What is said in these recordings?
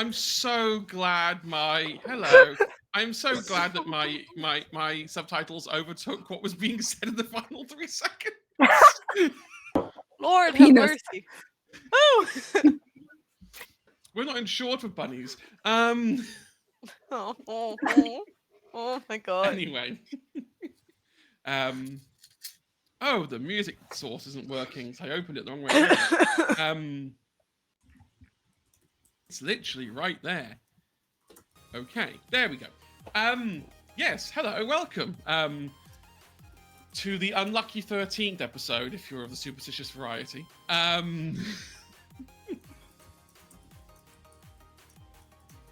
I'm so glad my hello. I'm so glad that my subtitles overtook what was being said in the final 3 seconds. Lord have Penis. mercy. Oh. We're not insured for bunnies. Oh my god. Anyway. Oh, the music source isn't working, so I opened it the wrong way around. It's literally right there. Okay, there we go. Yes, hello, welcome. To the unlucky 13th episode, if you're of the superstitious variety. It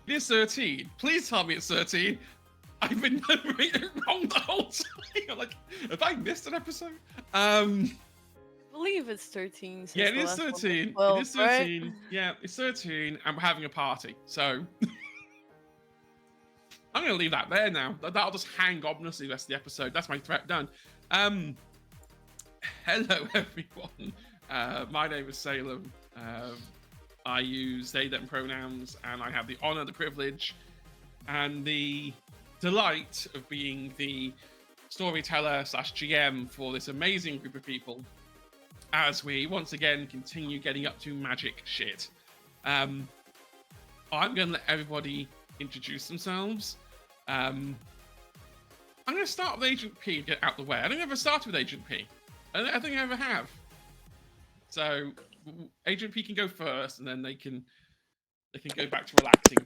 is 13. Please tell me it's 13. I've been numbering it wrong the whole time. I'm like, have I missed an episode? I believe it's 13. Yeah, it the is last one was 13. 12, It is 13. right? Yeah, it's 13, and we're having a party. So I'm going to leave that there now. That'll just hang ominously the rest of the episode. That's my threat done. Hello, everyone. My name is Salem. I use they, them pronouns, and I have the honor, the privilege, and the delight of being the storyteller / GM for this amazing group of people as we once again continue getting up to magic shit. I'm going to let everybody introduce themselves. I'm going to start with Agent P and get out the way. I don't ever started with Agent P. I don't think I ever have. So Agent P can go first, and then they can go back to relaxing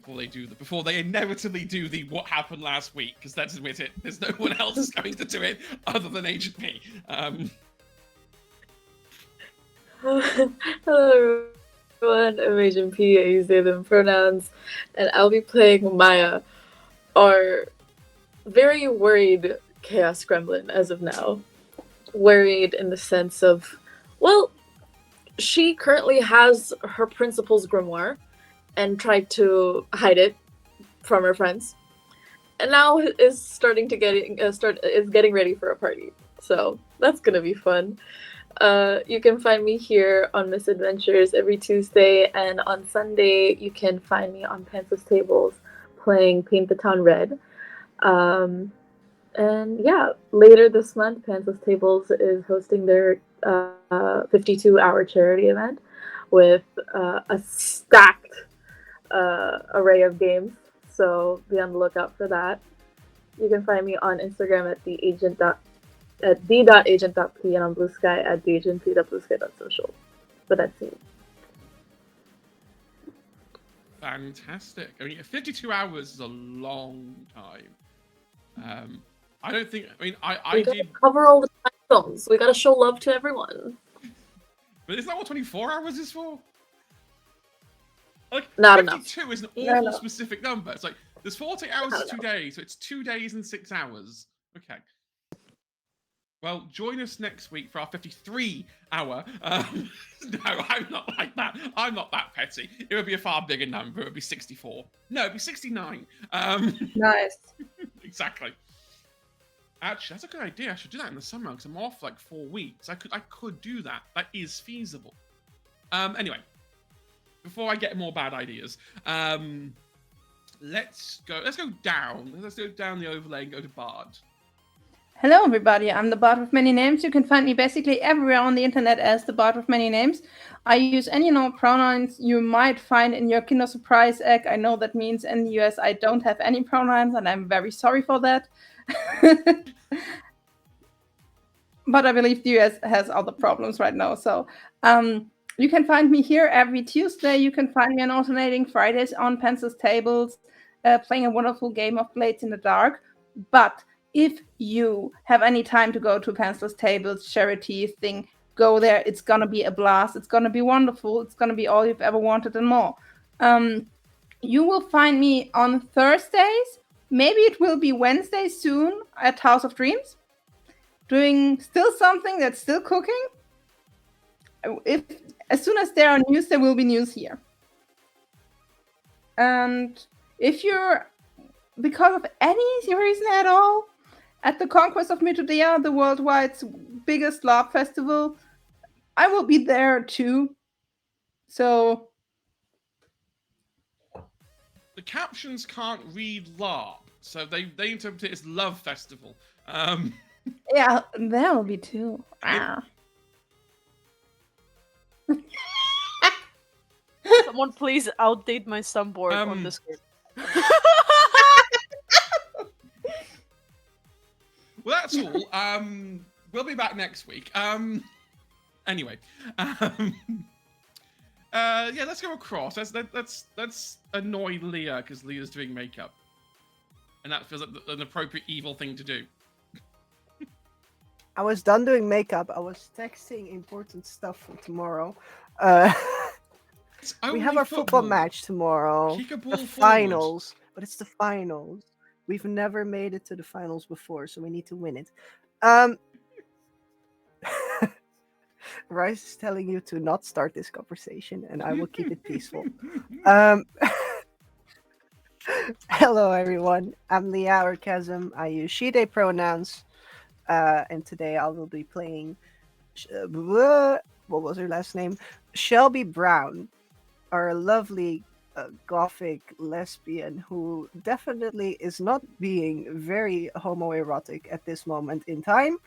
before they inevitably do the what happened last week. Because let's admit it, there's no one else going to do it other than Agent P. Hello everyone, I'm Agent P, I use they, them pronouns, and I'll be playing Maya, our very worried Chaos Gremlin as of now. Worried in the sense of, well, she currently has her principal's grimoire and tried to hide it from her friends, and now is starting to getting ready for a party. So that's gonna be fun. You can find me here on Misadventures every Tuesday, and on Sunday you can find me on Pansa's Tables playing Paint the Town Red. And yeah, later this month, Pansa's Tables is hosting their 52-hour charity event with a stacked array of games. So be on the lookout for that. You can find me on Instagram at the.agent.p and on Blue Sky at theagentp.bluesky.social. But that's it. Fantastic. I mean, 52 hours is a long time. I don't think. I mean, I did cover all the time zones. We gotta show love to everyone. But isn't that what 24 hours is for? Like, Not 52 enough. is an awful specific number. It's like there's 40 hours is 2 days, so it's 2 days and 6 hours. Okay. Well, join us next week for our 53-hour. No, I'm not like that. I'm not that petty. It would be a far bigger number. It would be 64. No, it'd be 69. Nice. Exactly. Actually, that's a good idea. I should do that in the summer because I'm off like 4 weeks. I could do that. That is feasible. Anyway, before I get more bad ideas, let's go down. Let's go down the overlay and go to Bard. Hello, everybody. I'm the Bard with Many Names. You can find me basically everywhere on the internet as the Bard with Many Names. I use any pronouns you might find in your Kinder Surprise egg. I know that means in the US I don't have any pronouns, and I'm very sorry for that. But I believe the US has other problems right now. So you can find me here every Tuesday. You can find me on alternating Fridays on Pansa's Tables, playing a wonderful game of Blades in the Dark. But if you have any time to go to Pansa's Tables charity thing, go there. It's going to be a blast. It's going to be wonderful. It's going to be all you've ever wanted and more. You will find me on Thursdays. Maybe it will be Wednesday soon at House of Dreams. Doing still something that's still cooking. As soon as there are news, there will be news here. And if you're, because of any reason at all, at the Conquest of Mythodea, the worldwide biggest LARP festival, I will be there too. So the captions can't read LARP, so they interpret it as Love Festival. Yeah, there will be two. Ah. Someone please outdate my soundboard on Um, Discord. Well, that's all. We'll be back next week. Anyway, yeah, let's go across. Let's annoy Leah because Leah's doing makeup, and that feels like an appropriate evil thing to do. I was done doing makeup. I was texting important stuff for tomorrow. We have our football match tomorrow. Kick a ball The forward. finals, but it's the finals. We've never made it to the finals before, so we need to win it. Rice is telling you to not start this conversation, and I will keep it peaceful. Hello, everyone. I'm Leah or Chasm. I use she, they pronouns. And today I will be playing. What was her last name? Shelby Brown, our lovely gothic lesbian who definitely is not being very homoerotic at this moment in time.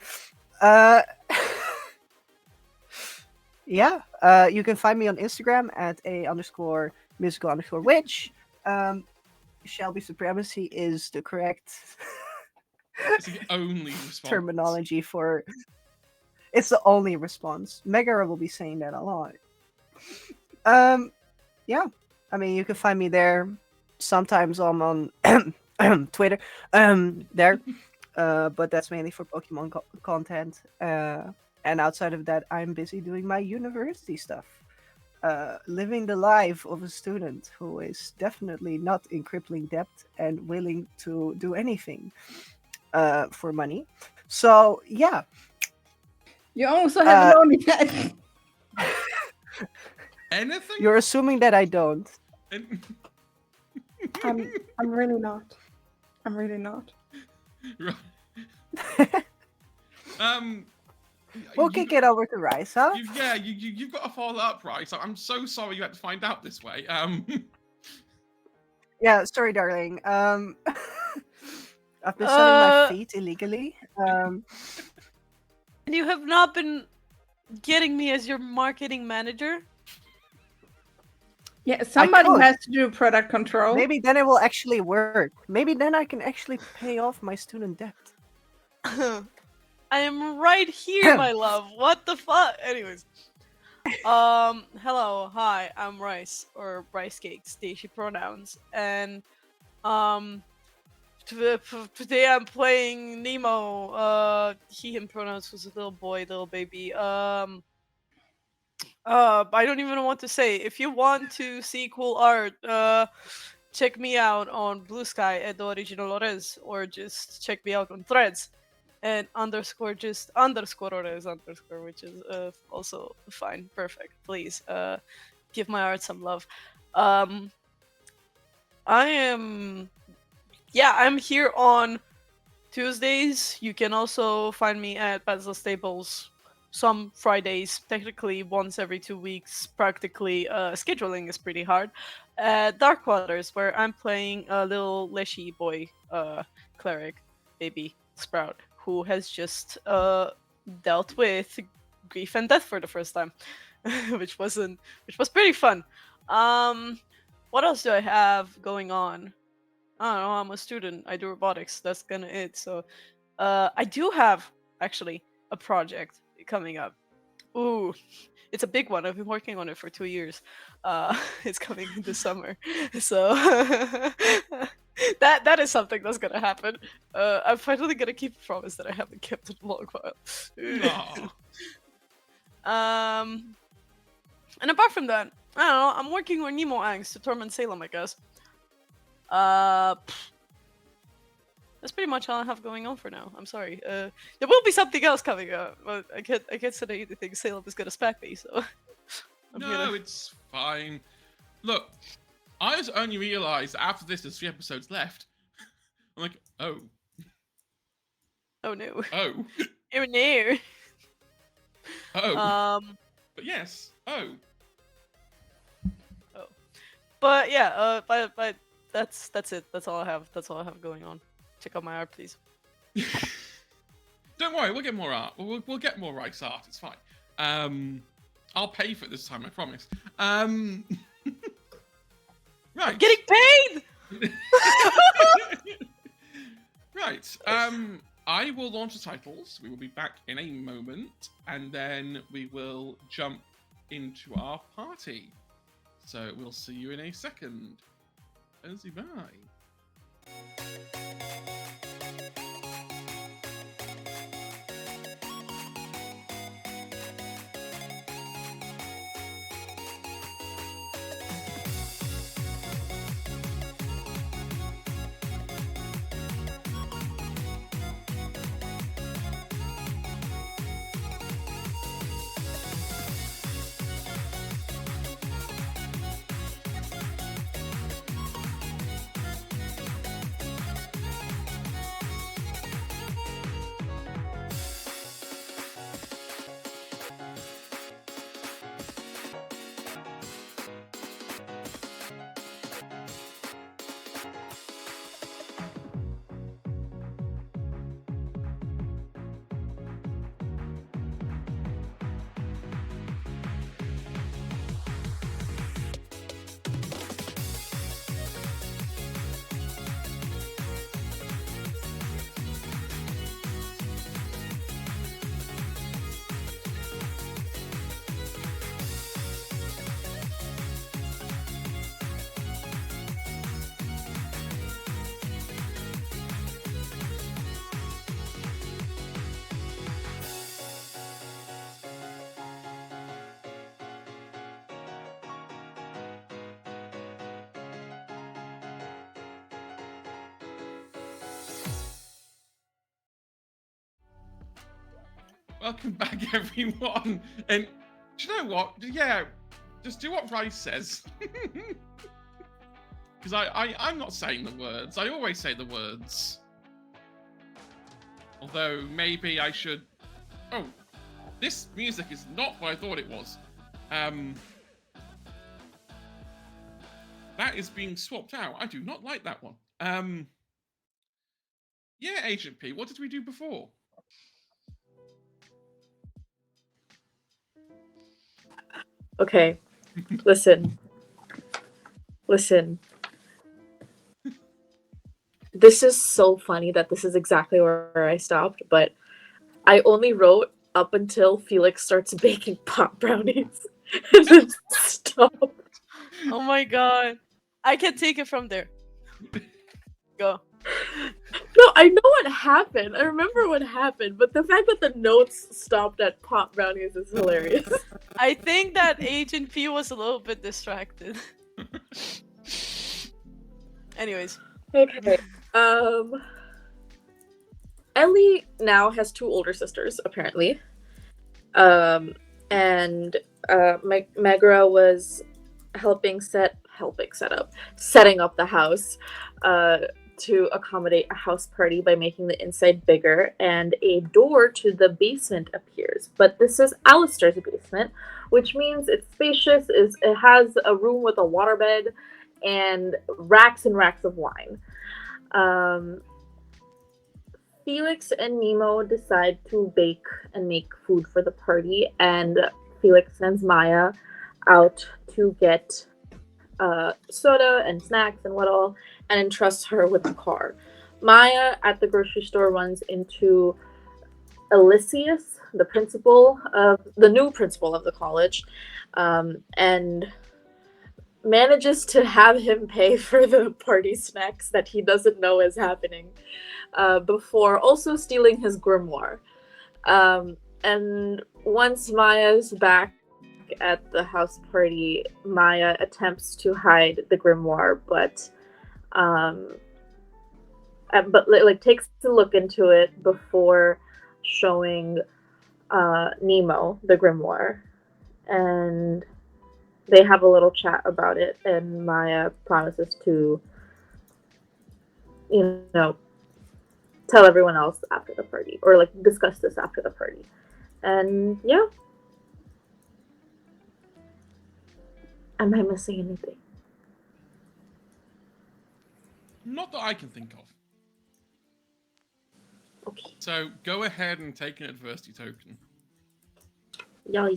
Yeah, you can find me on Instagram at @a_musical_witch. Shelby Supremacy is the correct It's the only response. terminology for. It's the only response. Megara will be saying that a lot. Yeah, I mean, you can find me there. Sometimes I'm on Twitter. There, but that's mainly for Pokemon content. And outside of that, I'm busy doing my university stuff. Living the life of a student who is definitely not in crippling debt and willing to do anything for money. So yeah. You also have an OnlyFans. Anything? You're assuming that I don't. I'm really not. I'm really not. Right. We'll kick it over to Rice, huh? You've got to follow up, right? So I'm so sorry you had to find out this way. Yeah, sorry, darling. I've been selling my feet illegally. And you have not been getting me as your marketing manager? Yeah, somebody could. has to do product control. Maybe then it will actually work. Maybe then I can actually pay off my student debt. I am right here, my love. What the fuck? Anyways. Hello, hi, I'm Rice, or Rice Cakes, Daisy pronouns. And, today I'm playing Nemo. He, him pronouns was a little boy, little baby. I don't even know what to say. If you want to see cool art, check me out on Blue Sky at the original Ores, or just check me out on Threads and _Ores_, which is also fine, perfect. Please give my art some love. I'm here on Tuesdays. You can also find me at Basil Staples some Fridays, technically once every 2 weeks. Practically, scheduling is pretty hard. Dark Waters, where I'm playing a little Leshy boy cleric, baby Sprout, who has just dealt with grief and death for the first time, which was pretty fun. What else do I have going on? I don't know. I'm a student. I do robotics. That's kind of it. So, I do have actually a project coming up. Ooh, it's a big one. I've been working on it for 2 years. It's coming in the summer, so that is something that's gonna happen. I'm finally gonna keep a promise that I haven't kept in a long while. And apart from that, I don't know. I'm working on Nemo Angst to torment Salem, I guess. That's pretty much all I have going on for now. I'm sorry. There will be something else coming up, but I can't say anything. Salem is gonna spec me, so. No, it's fine. Look, I just only realised after this, there's 3 episodes left. I'm like, oh. Oh no. Oh. Oh no. Oh. But yes. Oh. But yeah. But that's it. That's all I have. That's all I have going on. Check out my art, please. Don't worry, we'll get more art. We'll get more Rice art. It's fine. I'll pay for it this time, I promise. Right. I'm getting paid. Right. I will launch the titles. We will be back in a moment, and then we will jump into our party. So we'll see you in a second. Bye. Welcome back, everyone. And do you know what? Yeah, just do what Rice says. Because I'm not saying the words. I always say the words. Although maybe I should... Oh, this music is not what I thought it was. That is being swapped out. I do not like that one. Yeah, Agent P, what did we do before? Okay, listen. This is so funny that this is exactly where I stopped, but I only wrote up until Felix starts baking pot brownies and then stopped. Oh my god. I can take it from there. Go. No, I know what happened. I remember what happened, but the fact that the notes stopped at pot brownies is hilarious. I think that Agent P was a little bit distracted. Anyways. Okay. Ellie now has 2 older sisters, apparently. And Megra was setting up the house to accommodate a house party by making the inside bigger, and a door to the basement appears. But this is Alistair's basement, which means it's spacious. It has a room with a waterbed and racks and racks of wine. Felix and Nemo decide to bake and make food for the party, and Felix sends Maya out to get soda and snacks and what all, and entrusts her with the car. Maya at the grocery store runs into Elysius, the new principal of the college, and manages to have him pay for the party snacks that he doesn't know is happening, before also stealing his grimoire. And once Maya's back at the house party, Maya attempts to hide the grimoire, but takes a look into it before showing Nemo the grimoire, and they have a little chat about it, and Maya promises to, tell everyone else after the party, or discuss this after the party. And yeah. Am I missing anything? Not that I can think of. Okay. So go ahead and take an adversity token. Yay.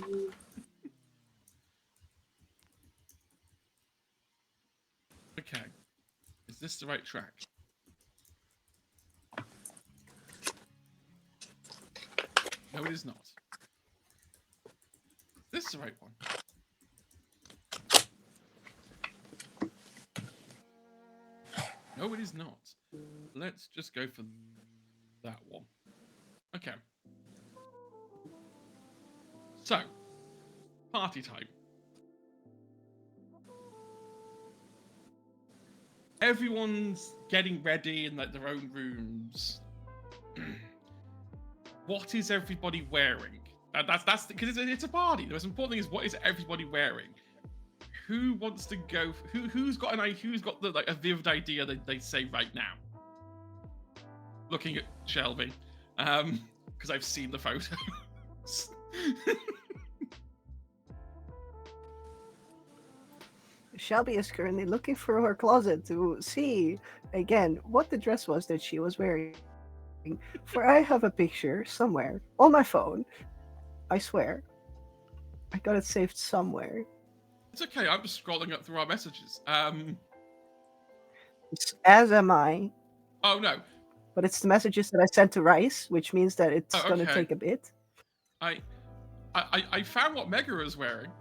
Okay. Is this the right track? No, it is not. Is this the right one? No, it is not. Let's just go for that one. Okay. So, party time. Everyone's getting ready in like their own rooms. What is everybody wearing? That's because it's a party. The most important thing is what is everybody wearing. Who wants to go? Who's got the like a vivid idea that they say right now? Looking at Shelby, because I've seen the photos. Shelby is currently looking for her closet to see again what the dress was that she was wearing. For I have a picture somewhere on my phone. I swear. I got it saved somewhere. It's okay. I'm just scrolling up through our messages. As am I. Oh no. But it's the messages that I sent to Rice, which means that it's Oh, gonna okay. take a bit. I found what Megara is wearing.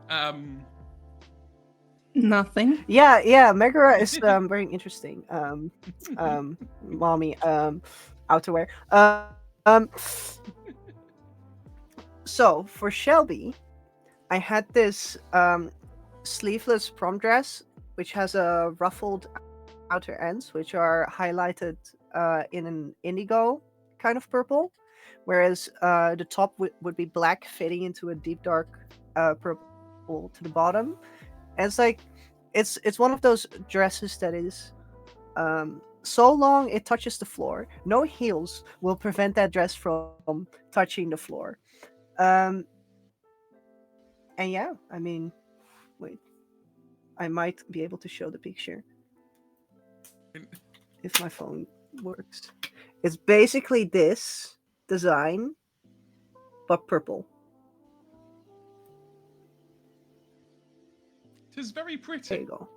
Nothing. Yeah, Megara is very interesting. Mommy, outerwear. So for Shelby, I had this sleeveless prom dress, which has a ruffled outer ends, which are highlighted in an indigo kind of purple, whereas the top would be black, fading into a deep dark purple to the bottom. And it's like it's one of those dresses that is so long it touches the floor. No heels will prevent that dress from touching the floor. And yeah, I mean, wait, I might be able to show the picture if my phone works. It's basically this design, but purple. It is very There pretty. you go.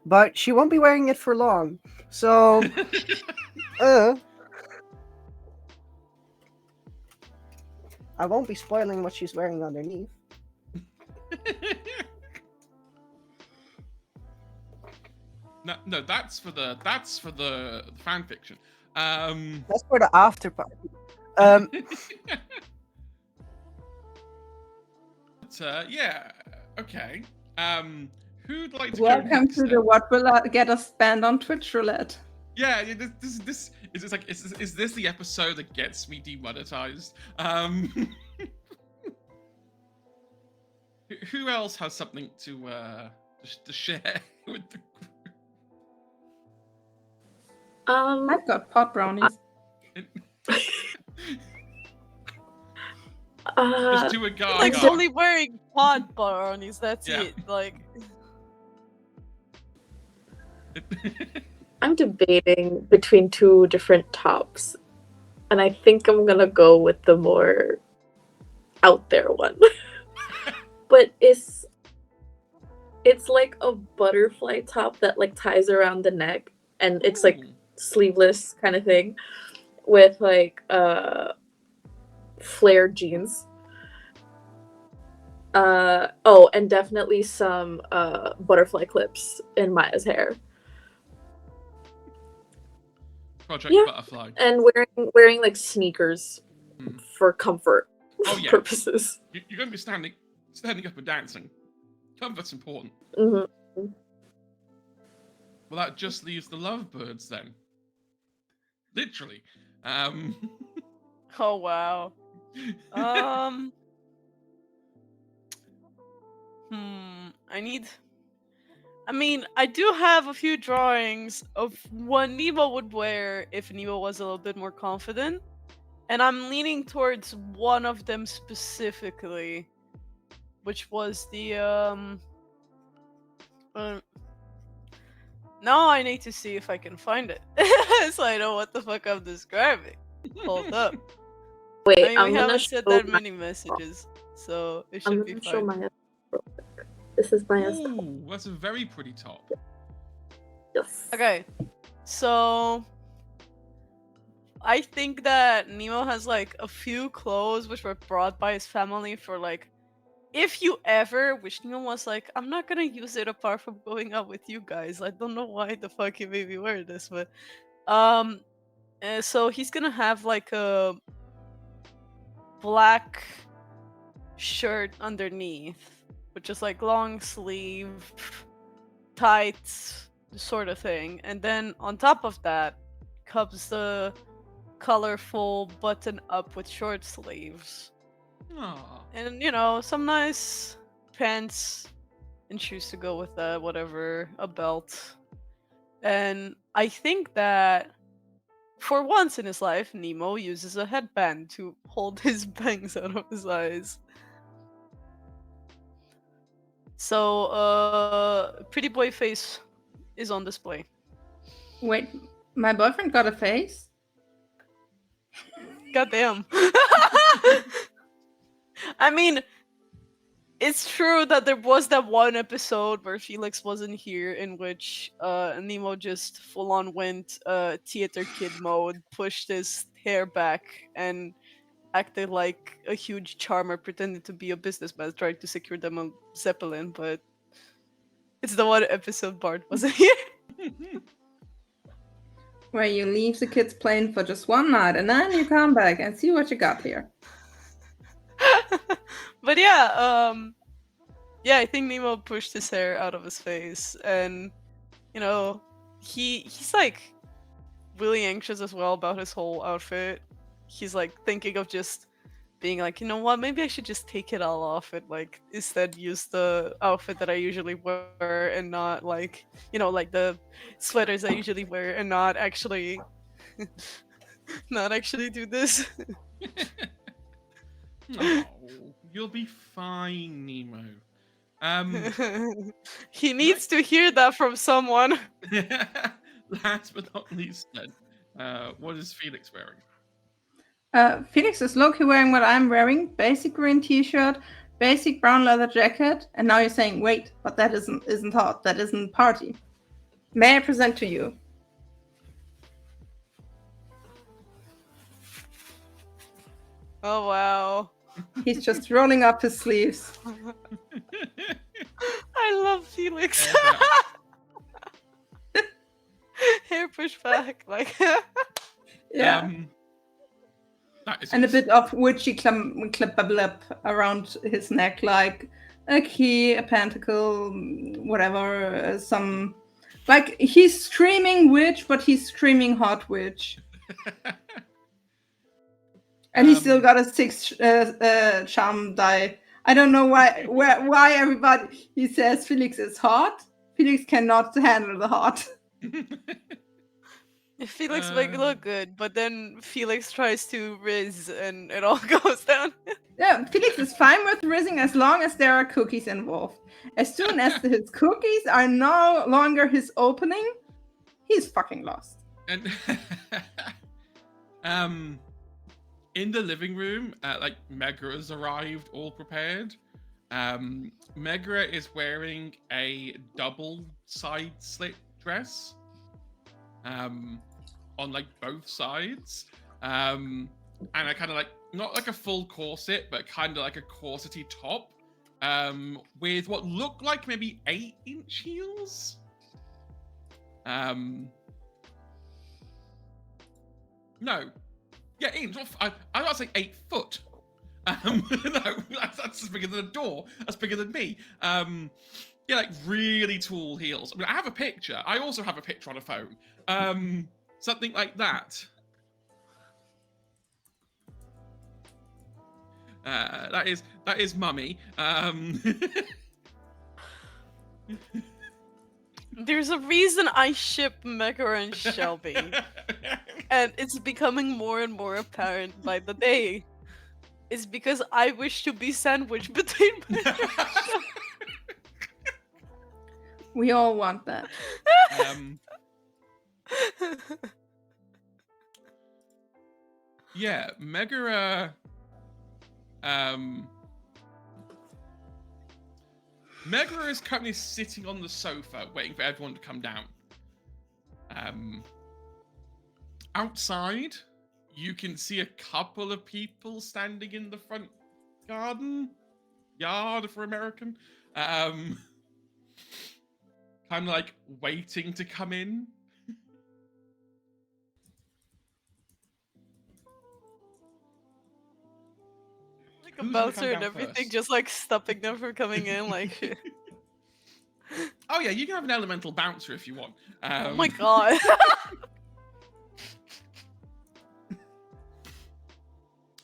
But she won't be wearing it for long. So, I won't be spoiling what she's wearing underneath. No, that's for the fan fiction. That's for the after party. But, yeah, okay. Who'd like to Welcome go next? to Then? the What Will Get Us Banned on Twitch roulette. Yeah, this is this like is this the episode that gets me demonetized? Who else has something to share with the group? I've got pot brownies. Just do a guy. Like guy. only wearing pod brownies. That's Yeah. it. Like. I'm debating between two different tops, and I think I'm gonna go with the more out there one. But it's like a butterfly top that like ties around the neck, and it's like sleeveless kind of thing with like flared jeans. And definitely some butterfly clips in Maya's hair. Project Yeah. Butterfly. And wearing like sneakers for comfort Oh, yeah. purposes. You're going to be standing up and dancing. Comfort's important. Mm-hmm. Well, that just leaves the lovebirds then. Literally. Oh wow. I mean, I do have a few drawings of what Neva would wear if Neva was a little bit more confident. And I'm leaning towards one of them specifically, which was the Now I need to see if I can find it, so I know what the fuck I'm describing. Hold up. Wait, I mean, I'm we gonna haven't show said that my- many messages, so it I'm should be gonna show fine. my. This is my. Ooh, that's a very pretty top. Yes. Okay, so I think that Nemo has like a few clothes which were brought by his family for like, if you ever, which Nemo was like, I'm not gonna use it apart from going out with you guys. I don't know why the fuck he made me wear this, but so he's gonna have like a black shirt underneath, which is like long sleeve, tight sort of thing, and then on top of that comes the colorful button up with short sleeves, Aw. and some nice pants and shoes to go with that, whatever, a belt. And I think that for once in his life, Nemo uses a headband to hold his bangs out of his eyes. So, pretty boy face is on display. Wait, my boyfriend got a face? Goddamn. I mean, it's true that there was that one episode where Felix wasn't here, in which Nemo just full on went theater kid mode, pushed his hair back, and acted like a huge charmer, pretending to be a businessman trying to secure them a Zeppelin, but it's the one episode Bart wasn't here. Where you leave the kids playing for just one night and then you come back and see what you got here. But yeah, I think Nemo pushed his hair out of his face, and he's like really anxious as well about his whole outfit. He's like thinking of just being like, you know what, maybe I should just take it all off and like instead use the outfit that I usually wear and not like, like the sweaters I usually wear and not actually do this. Oh, you'll be fine, Nemo. He needs to hear that from someone. Last but not least, then, what is Felix wearing? Felix is low-key wearing what I'm wearing. Basic green t-shirt, basic brown leather jacket. And now you're saying, wait, but that isn't hot. That isn't party. May I present to you? Oh wow. He's just rolling up his sleeves. I love Felix. Hair pushed back, like. Yeah. And a bit of witchy clip around his neck, like a key, a pentacle, whatever. Some, like he's screaming witch, but he's screaming hot witch. And he still got a 6 charm die. I don't know why everybody he says Felix is hot. Felix cannot handle the hot. Felix make look good, but then Felix tries to riz and it all goes down. Yeah, Felix is fine with rizzing as long as there are cookies involved. As soon as his cookies are no longer his opening, he's fucking lost. And in the living room, like Megra has arrived, all prepared. Megra is wearing a double side slit dress. On like both sides, and I kind of like not like a full corset, but kind of like a corsety top, with what look like maybe 8-inch heels. No, yeah, inch. I was about to say 8 foot. No, that's bigger than a door. That's bigger than me. Yeah, like really tall heels. I mean, I have a picture. I also have a picture on a phone. Something like that. That is Mummy. There's a reason I ship Mecha and Shelby, and it's becoming more and more apparent by the day. It's because I wish to be sandwiched between Mecha and Shelby. We all want that. Yeah, Megara. Megara is currently sitting on the sofa, waiting for everyone to come down. Outside, you can see a couple of people standing in the front yard for American, kind of like waiting to come in. Like a Who's gonna bouncer come and down everything, first? just like stopping them from coming in. Like, shit. Oh yeah, you can have an elemental bouncer if you want. Oh my god.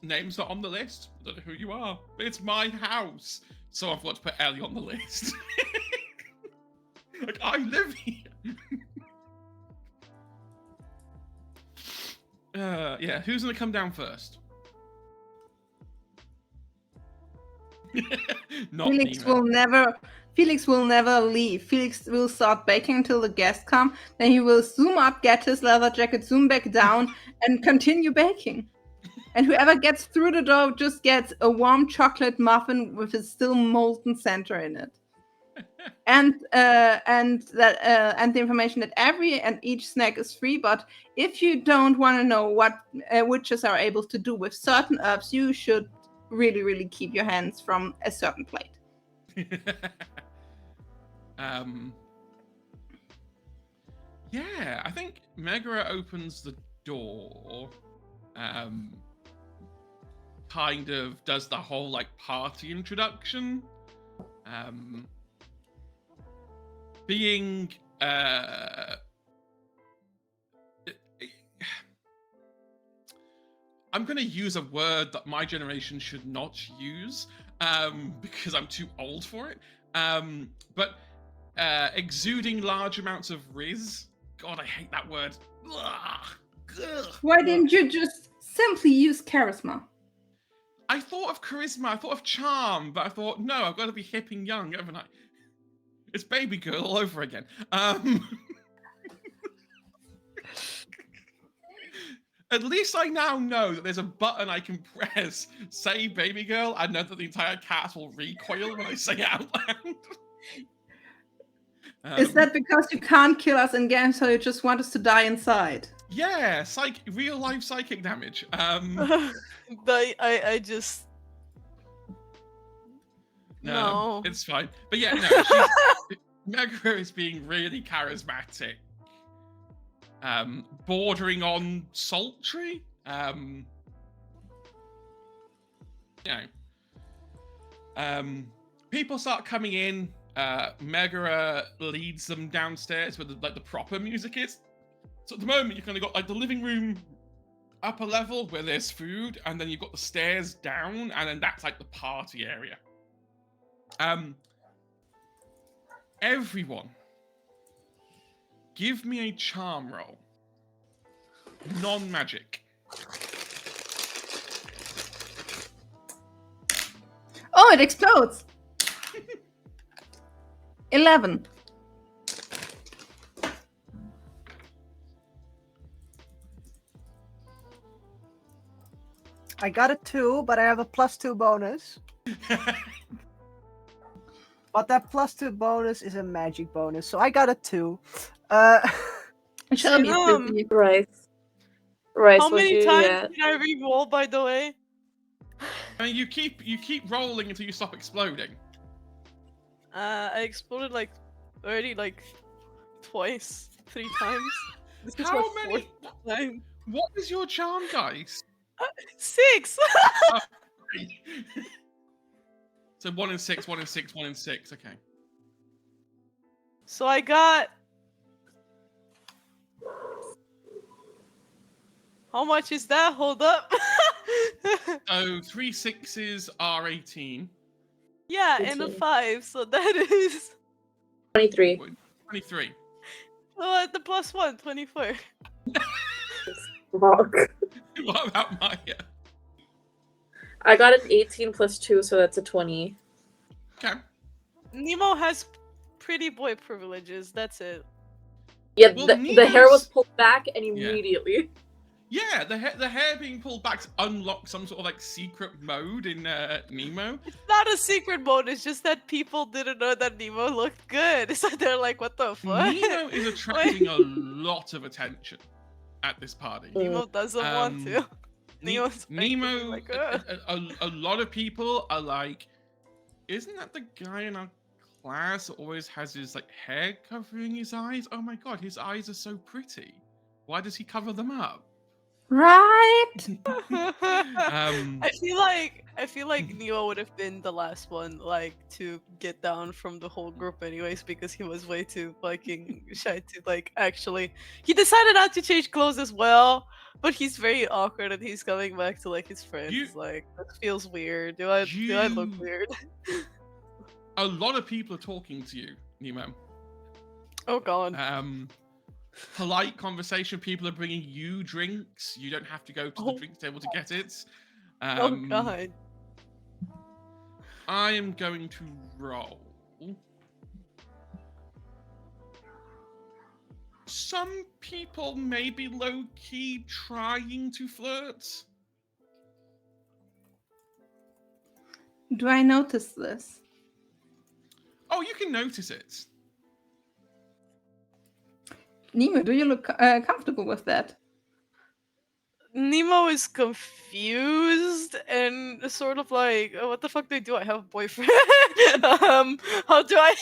Name's not on the list. I don't know who you are. It's my house, so I've got to put Ellie on the list. Like, I live here. Yeah, who's gonna come down first? Not Felix Nemo. will never leave. Felix will start baking until the guests come. Then he will zoom up, get his leather jacket, zoom back down, and continue baking. And whoever gets through the door just gets a warm chocolate muffin with a still molten center in it. And the information that every and each snack is free. But if you don't want to know what witches are able to do with certain herbs, you should really, really keep your hands from a certain plate. Yeah, I think Megara opens the door. Kind of does the whole like party introduction. Being I'm gonna use a word that my generation should not use, because I'm too old for it. But exuding large amounts of riz. God, I hate that word. Ugh. Why didn't you just simply use charisma? I thought of charisma, I thought of charm, but I thought, no, I've got to be hip and young, haven't I? It's baby girl all over again. At least I now know that there's a button I can press, say baby girl, and know that the entire cast will recoil when I say it out loud. Is that because you can't kill us in games, so you just want us to die inside? Yeah, real life psychic damage. But I just no. It's fine. But yeah, no, Megara is being really charismatic. Bordering on sultry. People start coming in. Megara leads them downstairs where the proper music is. So at the moment, you've kind of got like the living room upper level where there's food, and then you've got the stairs down, and then that's like the party area. Everyone, give me a charm roll. Non-magic. Oh, it explodes! 11. I got a 2, but I have a +2 bonus. But that +2 bonus is a magic bonus, so I got a 2. Shelby's Sam, busy. Rice, how what'd many you times get? did I re-roll, by the way? I mean, you keep rolling until you stop exploding. I exploded like already like twice, 3 times. This is How my many? 4th time. What is your charm dice? 6. So 1 in 6, 1 in 6, 1 in 6. Okay. So I got. How much is that? Hold up. So 3 6s are 18. Yeah, and a 18. 5, so that is 23. 23. the +1, 24. Fuck. What about Maya? I got an 18 plus 2, so that's a 20. Okay. Nemo has pretty boy privileges. That's it. Yeah, Well, the hair was Nemo's- pulled back and immediately. Yeah, the hair being pulled back unlocks some sort of like secret mode in Nemo. It's not a secret mode. It's just that people didn't know that Nemo looked good, so they're like, "What the fuck?" Nemo is attracting a lot of attention at this party. Nemo doesn't want to. Nemo's Nemo, like, "Ugh." a lot of people are like, isn't that the guy in our class that always has his like hair covering his eyes? Oh my god, his eyes are so pretty. Why does he cover them up? Right? I feel like Neo would have been the last one like to get down from the whole group anyways, because he was way too fucking shy to like actually. He decided not to change clothes as well, but he's very awkward and he's coming back to like his friends. Like, that feels weird. Do I look weird? A lot of people are talking to you, Nemo. Oh god. Polite conversation. People are bringing you drinks. You don't have to go to the drink table to get it. Oh god. I am going to roll. Some people may be low-key trying to flirt. Do I notice this? Oh, you can notice it. Nemo, do you look comfortable with that? Nemo is confused and sort of like, "Oh, what the fuck do I do? I have a boyfriend." How do I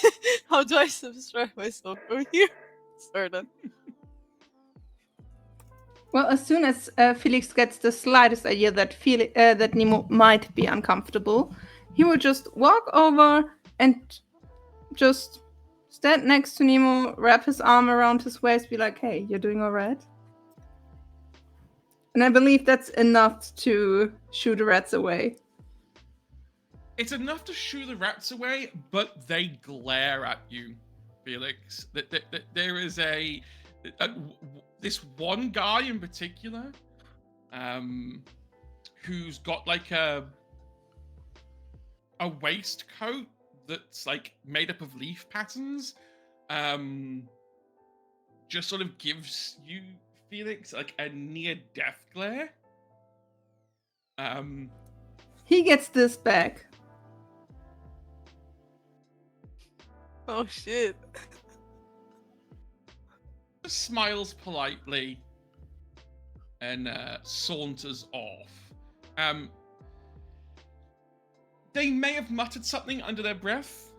subtract myself from here? Sorta. Well, as soon as Felix gets the slightest idea that that Nemo might be uncomfortable, he will just walk over and just stand next to Nemo, wrap his arm around his waist, be like, "Hey, you're doing all right?" And I believe that's enough to shoo the rats away. It's enough to shoo the rats away, but they glare at you, Felix. There is this one guy in particular, who's got like a waistcoat that's like made up of leaf patterns. Just sort of gives you, Felix, like a near-death glare. He gets this back. Oh shit. Smiles politely and saunters off. They may have muttered something under their breath,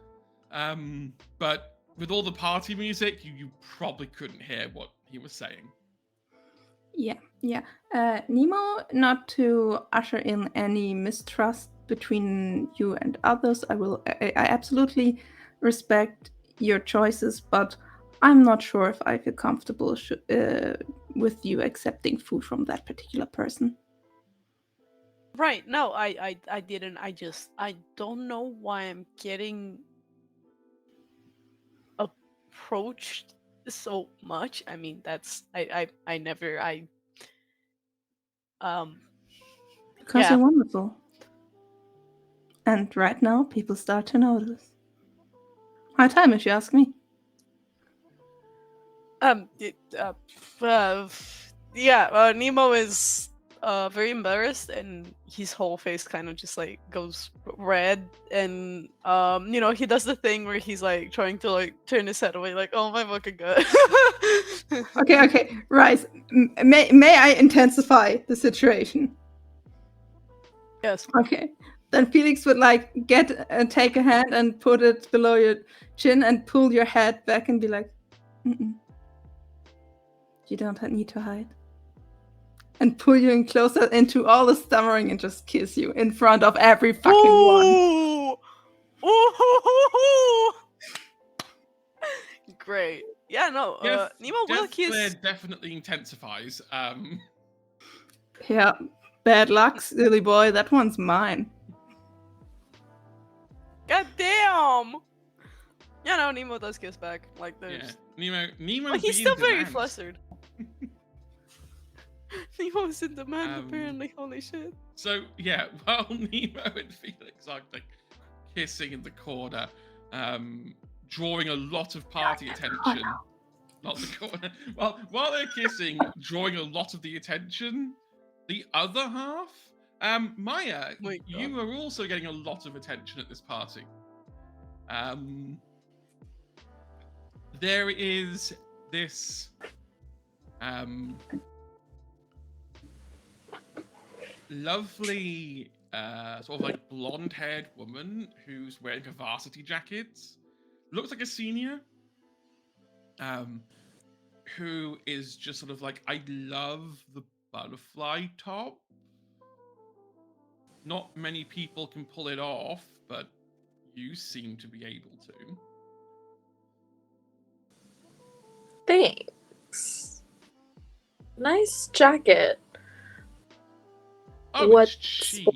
but with all the party music, you probably couldn't hear what he was saying. Yeah. Nemo, not to usher in any mistrust between you and others, I absolutely respect your choices, but I'm not sure if I feel comfortable with you accepting food from that particular person. Right. No, I didn't. I don't know why I'm getting approached so much. I mean, that's I never Because yeah. you're wonderful. And right now, people start to notice. High time, if you ask me. Nemo is very embarrassed, and his whole face kind of just like goes red, and he does the thing where he's like trying to like turn his head away, like, "Oh my fucking god." Okay, Rise. May I intensify the situation? Yes. Okay. Then Felix would like take a hand and put it below your chin and pull your head back and be like, "Mm-mm. You don't need to hide." And pull you in closer into all the stammering and just kiss you in front of every fucking one. Ooh! Great. Yeah, no. Nemo will kiss. Glare definitely intensifies. Yeah. Bad luck, silly boy. That one's mine. God damn! Yeah, no, Nemo does kiss back. Like, there's... Yeah. Nemo. But he's still very flustered. Nemo's in demand, apparently. Holy shit. So, yeah, while Nemo and Felix are like kissing in the corner, drawing a lot of party attention. not the corner. Well, while they're kissing, drawing a lot of the attention, the other half, Maya, My you God. are also getting a lot of attention at this party. There is this lovely sort of like blonde-haired woman who's wearing a varsity jacket, looks like a senior, who is just sort of like, I love the butterfly top. Not many people can pull it off, but you seem to be able to. Thanks. Nice jacket. Oh, What it's cheap.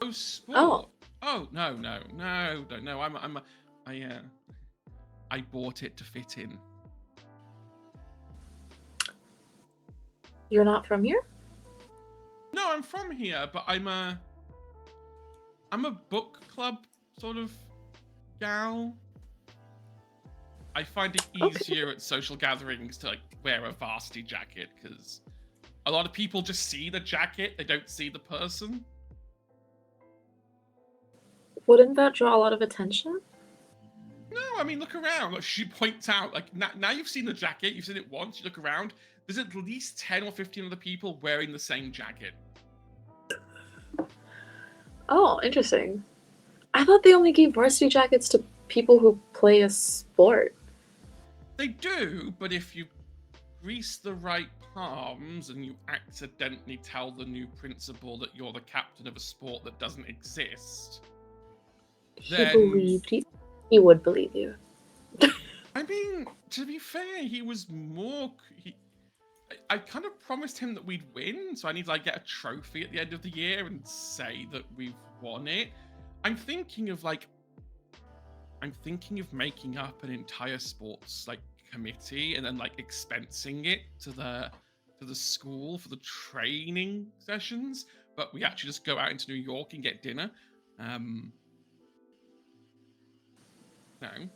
Oh, sport. Oh. Oh, no. I bought it to fit in. You're not from here? No, I'm from here, but I'm a book club sort of gal. I find it easier at social gatherings to like wear a varsity jacket because a lot of people just see the jacket, they don't see the person. Wouldn't that draw a lot of attention? No, I mean, look around. Like, she points out, like, now you've seen the jacket, you've seen it once, you look around, there's at least 10 or 15 other people wearing the same jacket. Oh, interesting. I thought they only gave varsity jackets to people who play a sport. They do, but if you grease the right palms and you accidentally tell the new principal that you're the captain of a sport that doesn't exist, He then... believed you. He would believe you. I mean, to be fair, he was more... I kind of promised him that we'd win, so I need to like get a trophy at the end of the year and say that we've won it. I'm thinking of making up an entire sports like committee and then like expensing it to the school for the training sessions, but we actually just go out into New York and get dinner. No.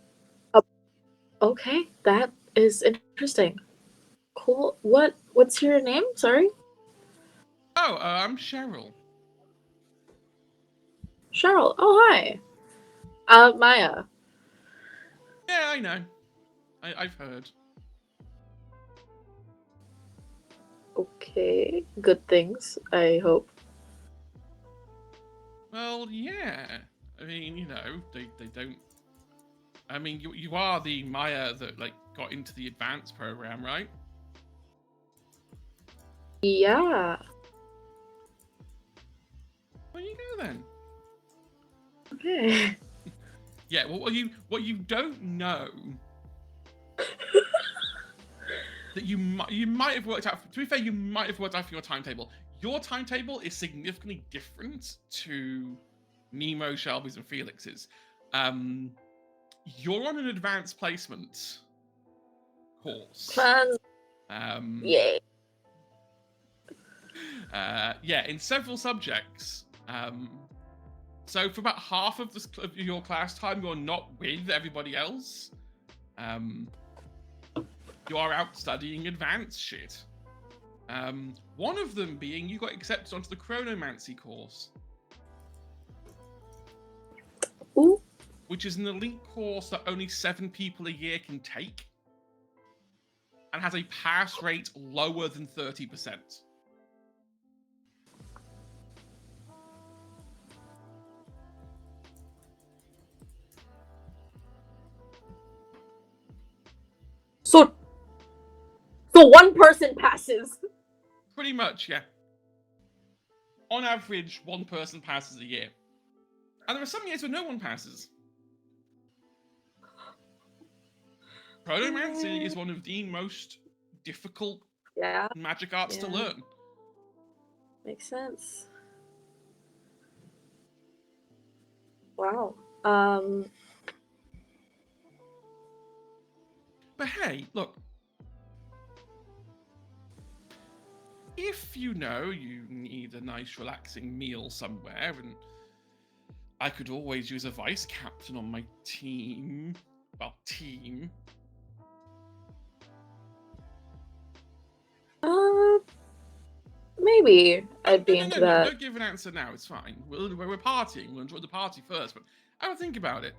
Okay, that is interesting. Cool. What's your name? Sorry? Oh, I'm Cheryl. Cheryl. Oh, hi. Maya. Yeah, I know. I've heard. Okay. Good things, I hope. Well, yeah. I mean, you know, they don't... I mean, you are the Maya that, like, got into the advanced program, right? Yeah. Well, you know then. Okay. Yeah, well, what you don't know... that you might have worked out... To be fair, you might have worked out for your timetable. Your timetable is significantly different to Nemo, Shelby's, and Felix's. You're on an advanced placement course. Fun. Yay. Yeah, in several subjects. So for about half of your class time, you're not with everybody else. You are out studying advanced shit. One of them being you got accepted onto the chronomancy course. Ooh. Which is an elite course that only 7 people a year can take. And has a pass rate lower than 30%. So one person passes. Pretty much, yeah. On average, 1 person passes a year. And there are some years where no one passes. Chronomancy is one of the most difficult magic arts to learn. Makes sense. Wow. But hey, look. If you know you need a nice relaxing meal somewhere, and I could always use a vice captain on my team. team? Maybe I'd be No, into no, that. don't give an answer now. It's fine. We're partying. We'll enjoy the party first, but I don't think about it.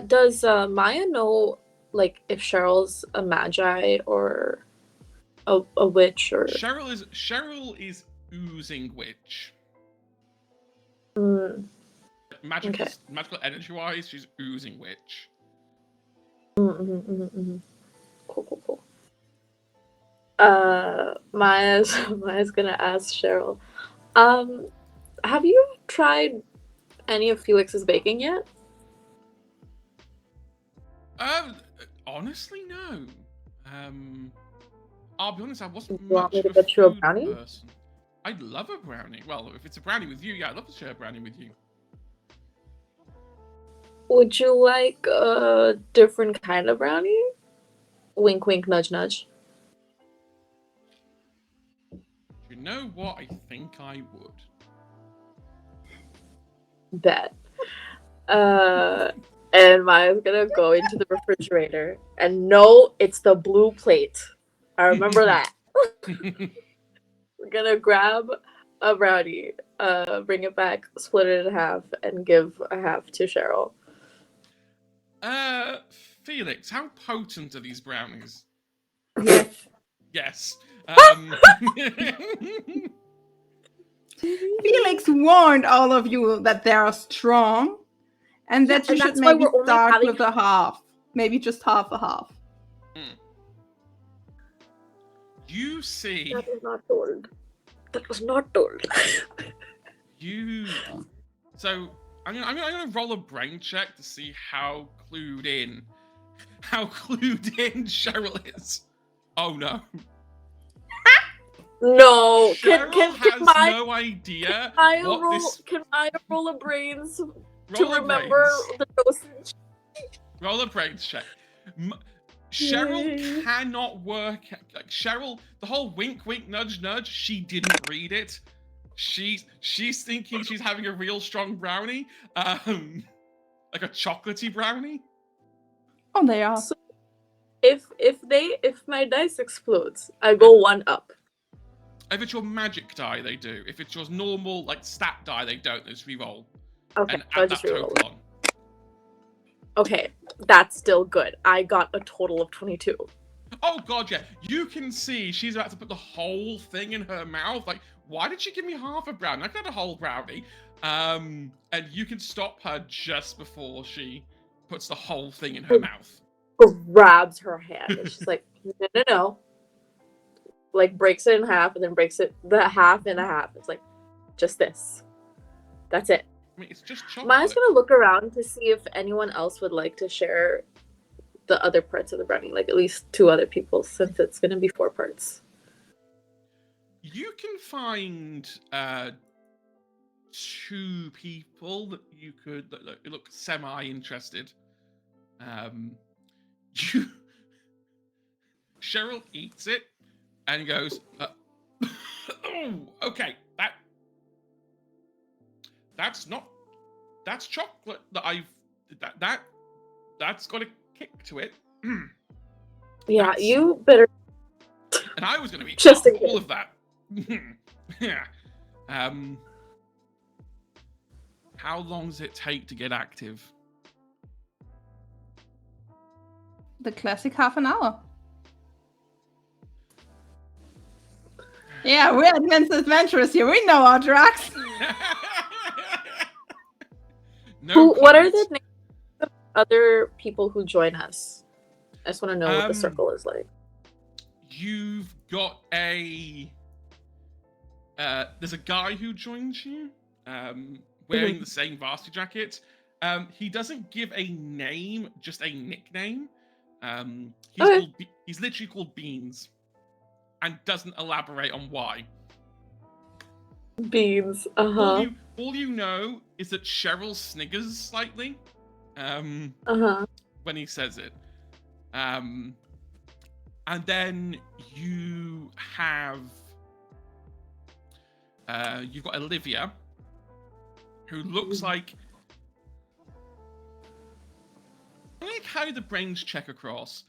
Does Maya know, like, if Cheryl's a magi or a witch or? Cheryl is oozing witch. Mm, Magical energy wise, she's oozing witch. Cool. Maya's gonna ask Cheryl. Have you tried any of Felix's baking yet? Honestly, no. I'll be honest, I wasn't You want much me of to a get you a food brownie? person. I'd love a brownie. Well, if it's a brownie with you, yeah, I'd love to share a brownie with you. Would you like a different kind of brownie? Wink, wink, nudge, nudge. You know what? I think I would. Bet. And Maya's gonna go into the refrigerator and no, it's the blue plate. I remember that. We're gonna grab a brownie, bring it back, split it in half, and give a half to Cheryl. Felix, how potent are these brownies? Yes. Yes. Felix warned all of you that they are strong and that Yeah, you and should that's why maybe we're only start having with a half. Maybe just half a half. You see. That was not told. That was not told. So I'm gonna roll a brain check to see how clued in Cheryl is. Oh no. No. Cheryl has Maya, no idea Can I roll a brains to Roll a remember brains. the dosage? Roll a brains check. Cheryl Yay. cannot work. Like Cheryl, the whole wink, wink, nudge, nudge. She didn't read it. She's thinking she's having a real strong brownie, like a chocolatey brownie. Oh, they are. So if my dice explodes, I go one up. If it's your magic die, they do. If it's your normal like stat die, they don't. They just re-roll Okay, and so I add that just reroll total it. on. Okay, that's still good. I got a total of 22. Oh god, yeah. You can see she's about to put the whole thing in her mouth. Like, why did she give me half a brownie? I could have a whole brownie. And you can stop her just before she puts the whole thing in her mouth. Grabs her hand. And she's like, no. Like, breaks it in half and then breaks it the half in a half. It's like, just this. That's it. I mean, it's just chocolate. Maya's gonna look around to see if anyone else would like to share the other parts of the brownie. Like, at least 2 other people, since it's gonna be 4 parts. You can find 2 people that you could look semi-interested. Cheryl eats it and goes, "Oh, okay, that's chocolate that's got a kick to it." Yeah, That's- you better. And I was going to eat Just in all case. of that. Yeah. How long does it take to get active? The classic half an hour. Yeah, we're at Misadventures here. We know our drugs. No What are the comments. names of other people who join us? I just want to know what the Um, circle is like. You've got a there's a guy who joins you wearing the same varsity jacket. He doesn't give a name, just a nickname. Okay. He's literally called Beans and doesn't elaborate on why. Beans. Uh-huh. All you know is that Cheryl sniggers slightly Uh-huh. when he says it. And then you have you've got Olivia, who looks like how the brains check across.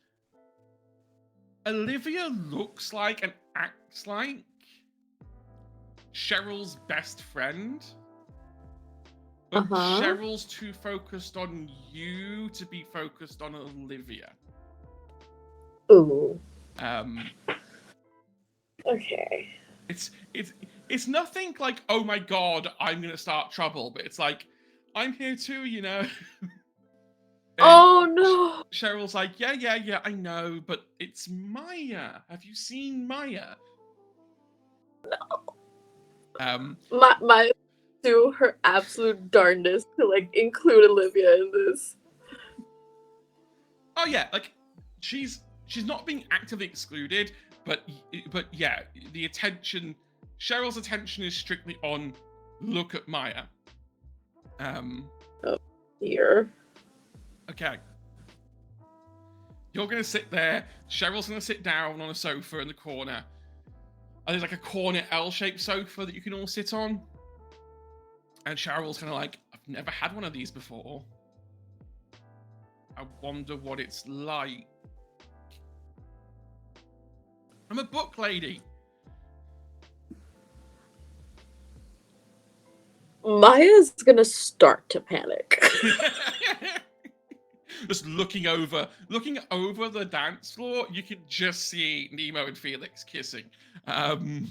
Olivia looks like and acts like Cheryl's best friend. But Cheryl's too focused on you to be focused on Olivia. Ooh. Okay. It's nothing like, oh my god, I'm gonna start trouble, but it's like, I'm here too, you know. Oh no. Cheryl's like, yeah, I know, but it's Maya. Have you seen Maya? No. Maya do her absolute darndest to like include Olivia in this. Oh yeah, like she's not being actively excluded, but yeah, Cheryl's attention is strictly on look at Maya. Oh dear. Okay. You're gonna sit there. Cheryl's gonna sit down on a sofa in the corner. And there's like a corner L-shaped sofa that you can all sit on. And Cheryl's kind of like, I've never had one of these before. I wonder what it's like. I'm a book lady. Maya's gonna start to panic. Just looking over the dance floor, you can just see Nemo and Felix kissing, in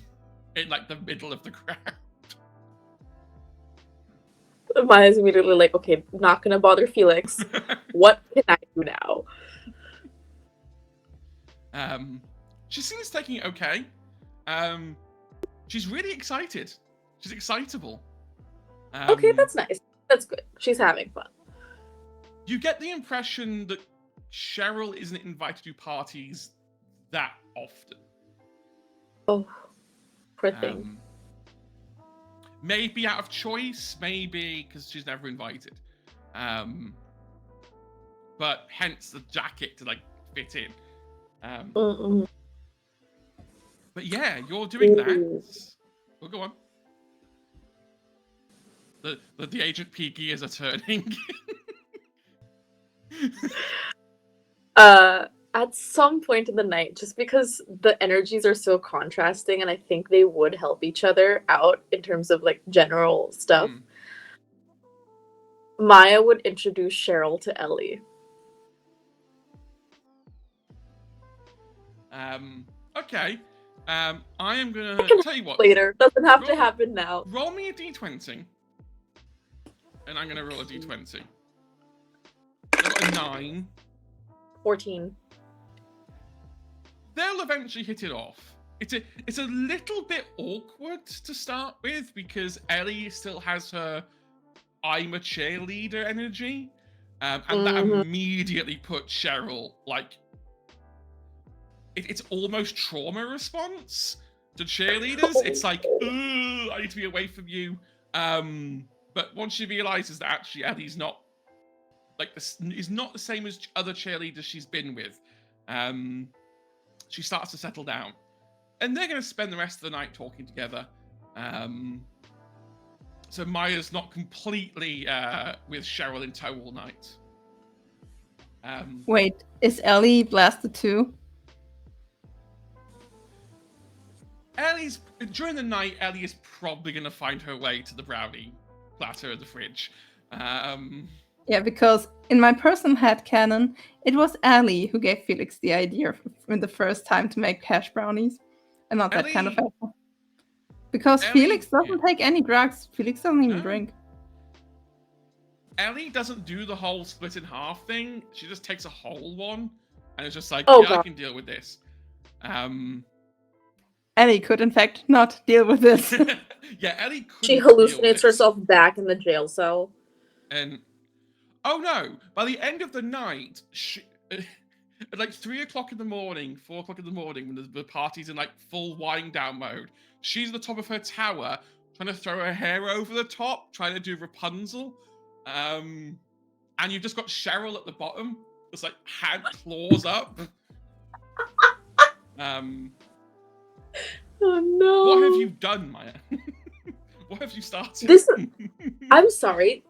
like the middle of the crowd. Maya's immediately like, okay, not gonna bother Felix. What can I do now? She seems taking it okay. She's really excited. She's excitable. Okay, that's nice. That's good. She's having fun. You get the impression that Cheryl isn't invited to parties that often. Oh, poor thing. Maybe out of choice, maybe because she's never invited. But hence the jacket to like fit in. But yeah, you're doing that. Well, go on. The Agent P gears are turning. At some point in the night, just because the energies are so contrasting and I think they would help each other out in terms of like general stuff, Maya would introduce Cheryl to Ellie. Okay. I am gonna tell you what. Later. Doesn't have to happen now. Roll me a d20. And I'm gonna roll a d20. I got a 9. 14. They'll eventually hit it off. It's a little bit awkward to start with because Ellie still has her I'm a cheerleader energy. And that immediately puts Cheryl like it's almost trauma response to cheerleaders. It's like, I need to be away from you. But once she realizes that actually Ellie's not like this is not the same as other cheerleaders she's been with, she starts to settle down. And they're going to spend the rest of the night talking together. So Maya's not completely with Cheryl in tow all night. Wait, is Ellie blasted too? During the night, Ellie is probably going to find her way to the brownie platter in the fridge. Yeah, because in my personal headcanon, it was Ellie who gave Felix the idea for the first time to make hash brownies. And not that kind of apple. Because Felix doesn't take any drugs. Felix doesn't even drink. Ellie doesn't do the whole split in half thing. She just takes a whole one. And it's just like, God. I can deal with this. Ellie could, in fact, not deal with this. Yeah, Ellie could. She hallucinates herself back in the jail cell. And oh no! By the end of the night, at like 3 o'clock in the morning, 4 o'clock in the morning, when the party's in like full wind down mode, she's at the top of her tower trying to throw her hair over the top, trying to do Rapunzel. And you've just got Cheryl at the bottom, just like hand claws up. Oh no! What have you done, Maya? What have you started? I'm sorry.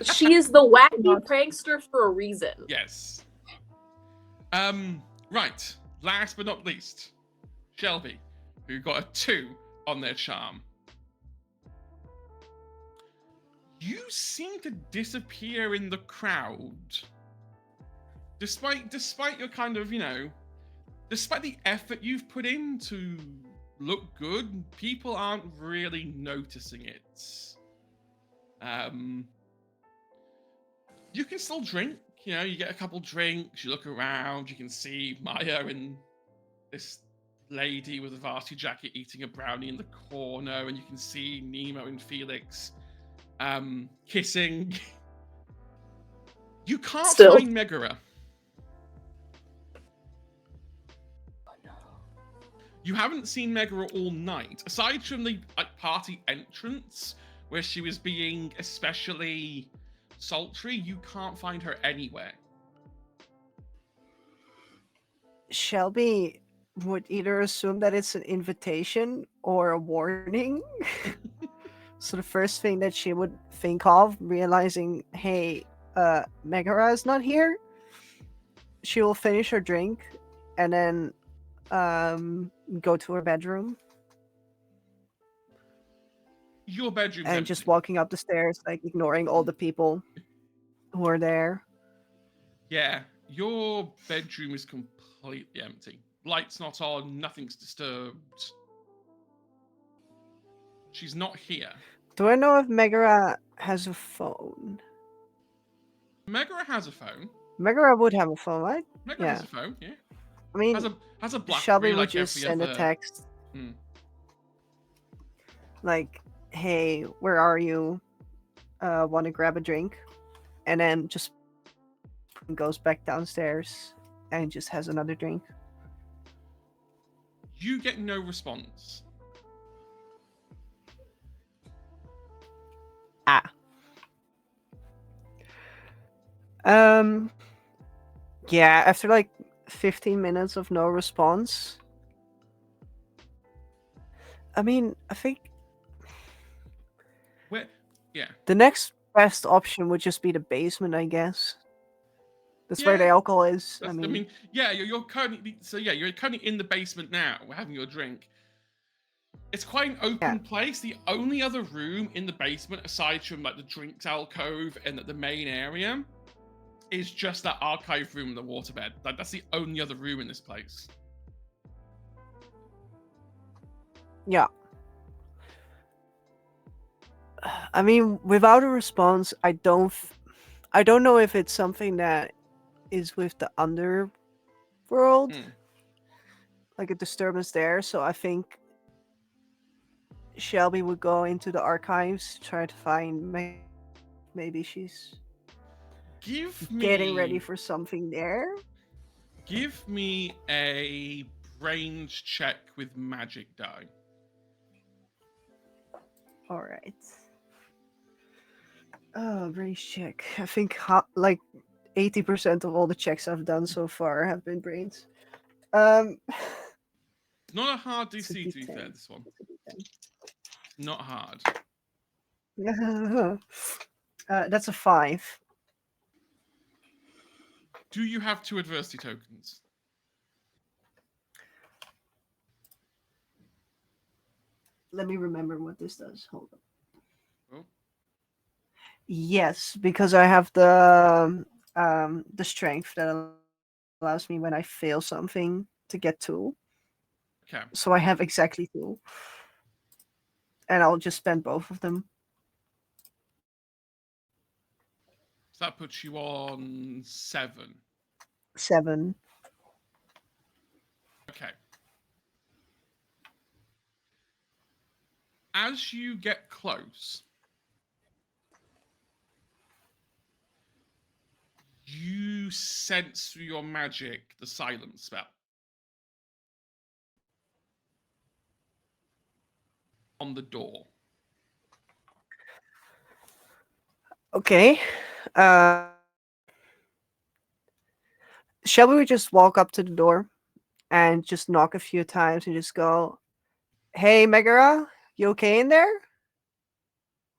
She is the wacky prankster for a reason. Yes. Right. Last but not least, Shelby, who got a 2 on their charm. You seem to disappear in the crowd. Despite your kind of, despite the effort you've put in to look good, people aren't really noticing it. You can still drink, you get a couple drinks, you look around, you can see Maya and this lady with a varsity jacket eating a brownie in the corner, and you can see Nemo and Felix kissing. You can't Still. find Megara. You haven't seen Megara all night, aside from the party entrance where she was being especially sultry. You can't find her anywhere. Shelby would either assume that it's an invitation or a warning. So the first thing that she would think of, realizing, hey, Megara is not here, she will finish her drink and then go to her bedroom. Your bedroom's and empty. just walking up the stairs, like ignoring all the people who are there. Yeah, your bedroom is completely empty. Lights not on, nothing's disturbed. She's not here. Do I know if Megara has a phone? Megara has a phone. Megara would have a phone, right? Megara has a phone, yeah. I mean, Has a BlackBerry Shelby would like just every send other... a text. Hmm. Like, hey, where are you? Want to grab a drink? And then just goes back downstairs and just has another drink. You get no response. Yeah, after like 15 minutes of no response. I mean, I think Yeah. the next best option would just be the basement, I guess. That's where the Yeah. alcohol is. I mean, yeah, you're currently you're currently in the basement now, having your drink. It's quite an open place. The only other room in the basement, aside from like the drinks alcove and the main area, is just that archive room and the waterbed. Like that's the only other room in this place. Yeah. I mean, without a response, I don't know if it's something that is with the underworld, like a disturbance there. So I think Shelby would go into the archives, try to find maybe she's getting ready for something there. Give me a brains check with magic die. All right. Oh, brains check. I think like 80% of all the checks I've done so far have been brains. Not a hard It's a DC to be D10. fair, this one. Not hard. That's a 5. Do you have 2 adversity tokens? Let me remember what this does. Hold on. Oh. Yes, because I have the strength that allows me when I fail something to get 2. Okay. So I have exactly 2. And I'll just spend both of them. So that puts you on 7. 7. Okay. As you get close, you sense through your magic the silence spell. On the door. Okay. Shall we just walk up to the door and just knock a few times and just go, "Hey, Megara, you okay in there?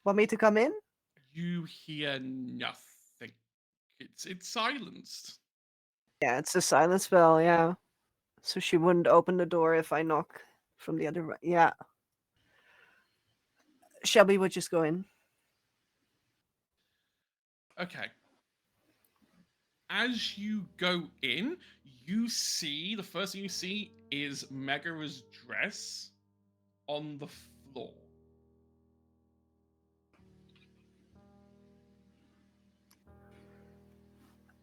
Want me to come in?" You hear nothing. It's silenced. Yeah, it's a silent spell, yeah. So she wouldn't open the door if I knock from the other way. Yeah. Shelby would just go in. Okay. As you go in, you see the first thing you see is Megara's dress on the floor.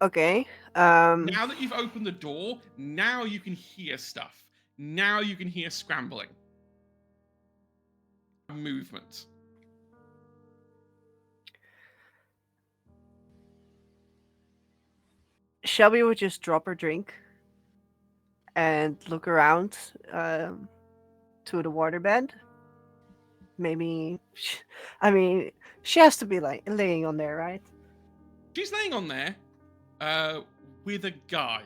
Okay. Now that you've opened the door, now you can hear stuff. Now you can hear scrambling. Movement. Shelby would just drop her drink and look around to the waterbed. Maybe, I mean, she has to be like laying on there, right? She's laying on there with a guy.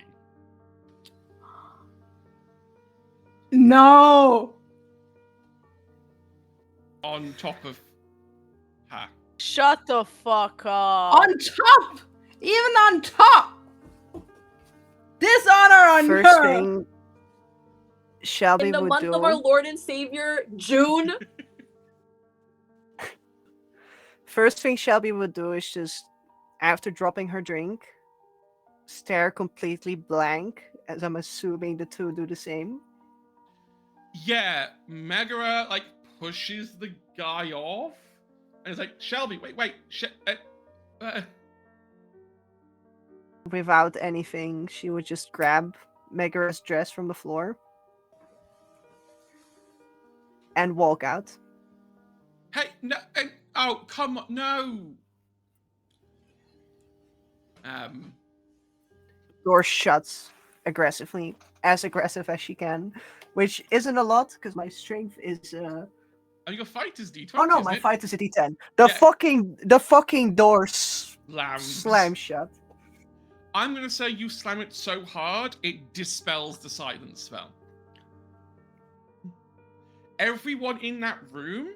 No! On top of her. Shut the fuck up. On top! Even on top! Dishonor on First her! thing Shelby In the would month do. of our Lord and Savior, June. First thing Shelby would do is just, after dropping her drink, stare completely blank, as I'm assuming the two do the same. Yeah, Megara like pushes the guy off, and it's like, Shelby, wait, Without anything, she would just grab Megara's dress from the floor and walk out. hey, no, oh, come on, no. Door shuts aggressively, as aggressive as she can, which isn't a lot because my strength is. And your fight is D20. Oh no, isn't my it? fight is a D10. The fucking door slam shut. I'm gonna say you slam it so hard it dispels the silence spell. Everyone in that room,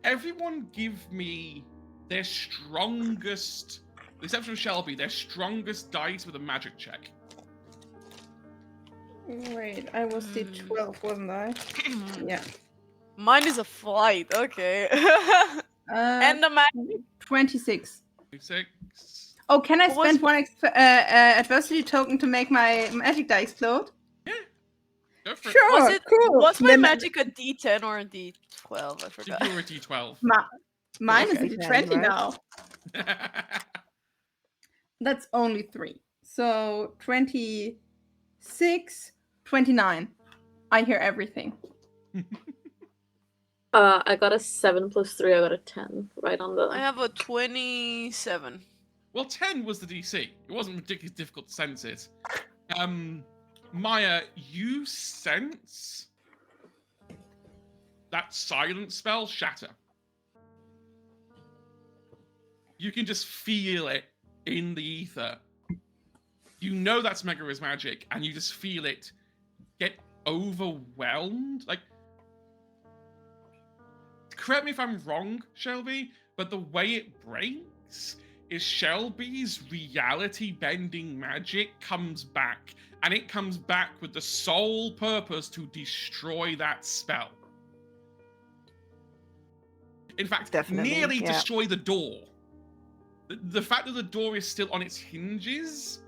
everyone give me their strongest, with the exception of Shelby, their strongest dice with a magic check. Wait, I was D12, wasn't I? Yeah. Mine is a flight. Okay. And the magic. 26. 6. Oh, can I What was- spend one adversity token to make my magic die explode? Yeah. Go for Sure, Was it? cool. Was my Then magic a D10 or a D12? I it. forgot. You're a D12. Mine Okay, is a then, D20 right? now. That's only 3. So 26, 29. I hear everything. I got a 7 plus 3. I got a 10. Right on the. I have a 27. Well, 10 was the DC. It wasn't ridiculously difficult to sense it. Maya, you sense that silent spell shatter. You can just feel it in the ether. You know that's Megara's magic, and you just feel it get overwhelmed. Like, correct me if I'm wrong, Shelby, but the way it breaks is Shelby's reality-bending magic comes back, and it comes back with the sole purpose to destroy that spell. In fact, Definitely, nearly yeah. destroy the door. The fact that the door is still on its hinges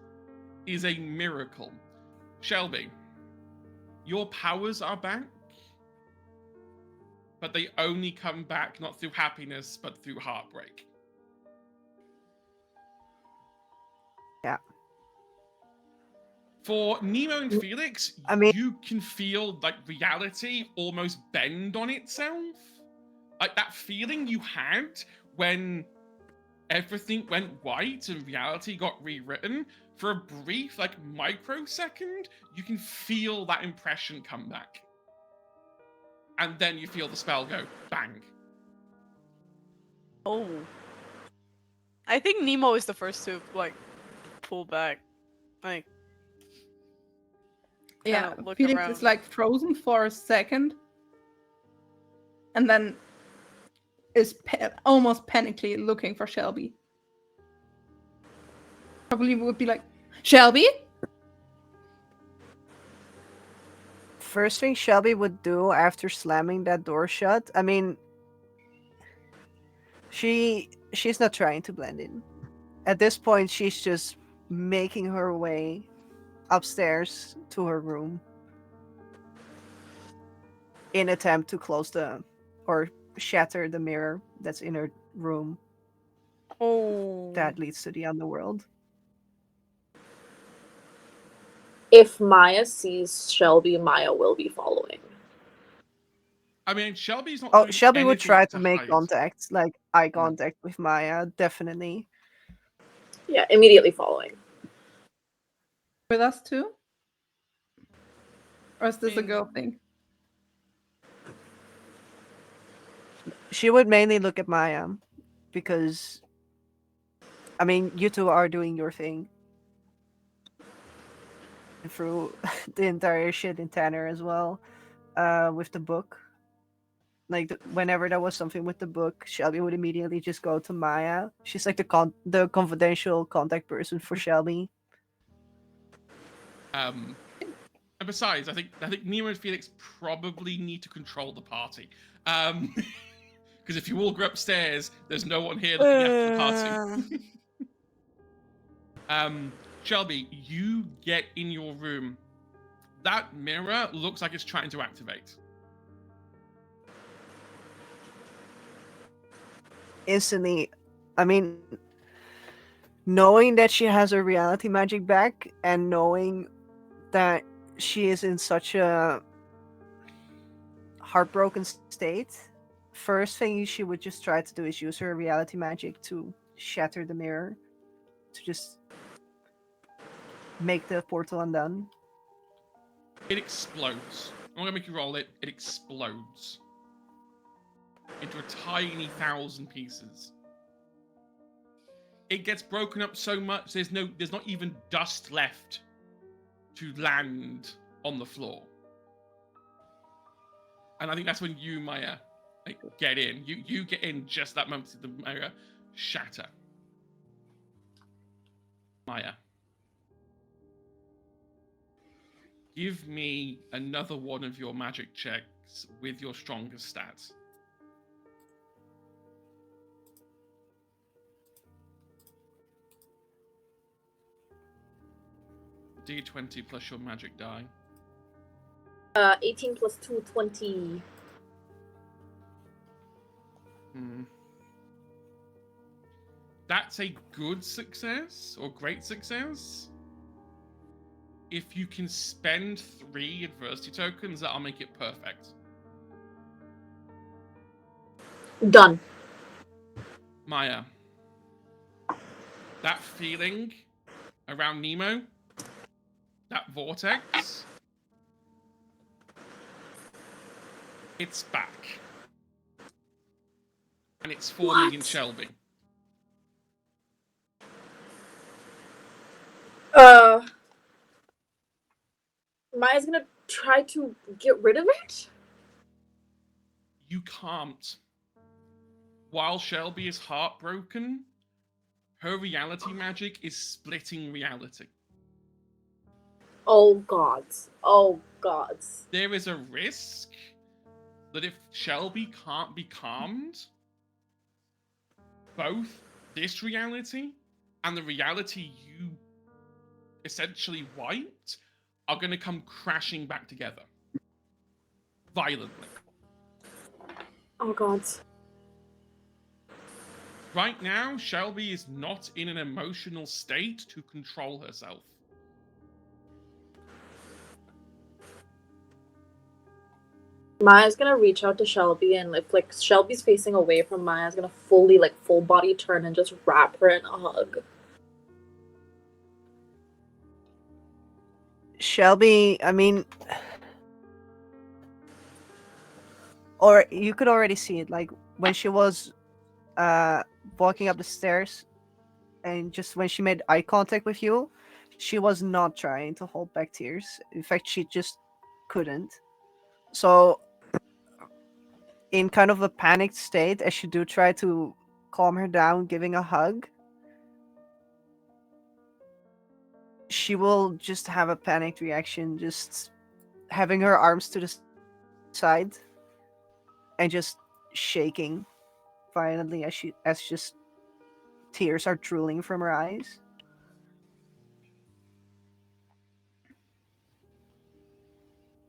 is a miracle. Shelby, your powers are back, but they only come back not through happiness, but through heartbreak. Yeah. For Nemo and Felix, I mean- you can feel like reality almost bend on itself. Like that feeling you had when everything went white and reality got rewritten. For a brief, like, microsecond, you can feel that impression come back. And then you feel the spell go bang. Oh. I think Nemo is the first to like pull back. Like Yeah, kinda look Felix around. is like frozen for a second. And then is almost panically looking for Shelby. probably would be like, Shelby? First thing Shelby would do after slamming that door shut, I mean, she's not trying to blend in. At this point, she's just making her way upstairs to her room in attempt to close the or shatter the mirror that's in her room Oh. that leads to the underworld. If Maya sees Shelby, Maya will be following. I mean, Shelby's not Oh, doing Shelby would anything try to to make hide. contact, like eye contact with Maya, definitely. Yeah, immediately following. With us too? Or is this a Means- girl thing? She would mainly look at Maya because, I mean, you two are doing your thing through the entire shit in Tanner as well, with the book. Like whenever there was something with the book, Shelby would immediately just go to Maya. She's like the confidential contact person for Shelby. And besides, I think Nemo and Felix probably need to control the party. Because if you all go upstairs, there's no one here looking after the party. Shelby, you get in your room. That mirror looks like it's trying to activate. Instantly, I mean, knowing that she has her reality magic back and knowing that she is in such a heartbroken state, first thing she would just try to do is use her reality magic to shatter the mirror, to just make the portal undone. It explodes. I'm gonna make you roll it. It explodes into a tiny 1,000 pieces. It gets broken up so much there's not even dust left to land on the floor. And I think that's when you, Maya, get in. You get in just that moment the mirror shatter. Maya, give me another one of your magic checks with your strongest stats. D20 plus your magic die. 18 plus 2, 20. That's a good success or great success. If you can spend 3 adversity tokens, that'll make it perfect. Done. Maya, that feeling around Nemo, that vortex, it's back. And it's forming in What? Shelby. Maya's gonna try to get rid of it? You can't. While Shelby is heartbroken, her reality magic is splitting reality. Oh gods. Oh gods. There is a risk that if Shelby can't be calmed, both this reality and the reality you essentially wiped are going to come crashing back together. Violently. Oh gods. Right now, Shelby is not in an emotional state to control herself. Maya's gonna reach out to Shelby, and if like Shelby's facing away from Maya's gonna fully like full body turn and just wrap her in a hug. Shelby, I mean, or you could already see it, like when she was walking up the stairs and just when she made eye contact with you, she was not trying to hold back tears. In fact, she just couldn't. So in kind of a panicked state, as you do try to calm her down, giving a hug, she will just have a panicked reaction, just having her arms to the side and just shaking violently as just tears are drooling from her eyes.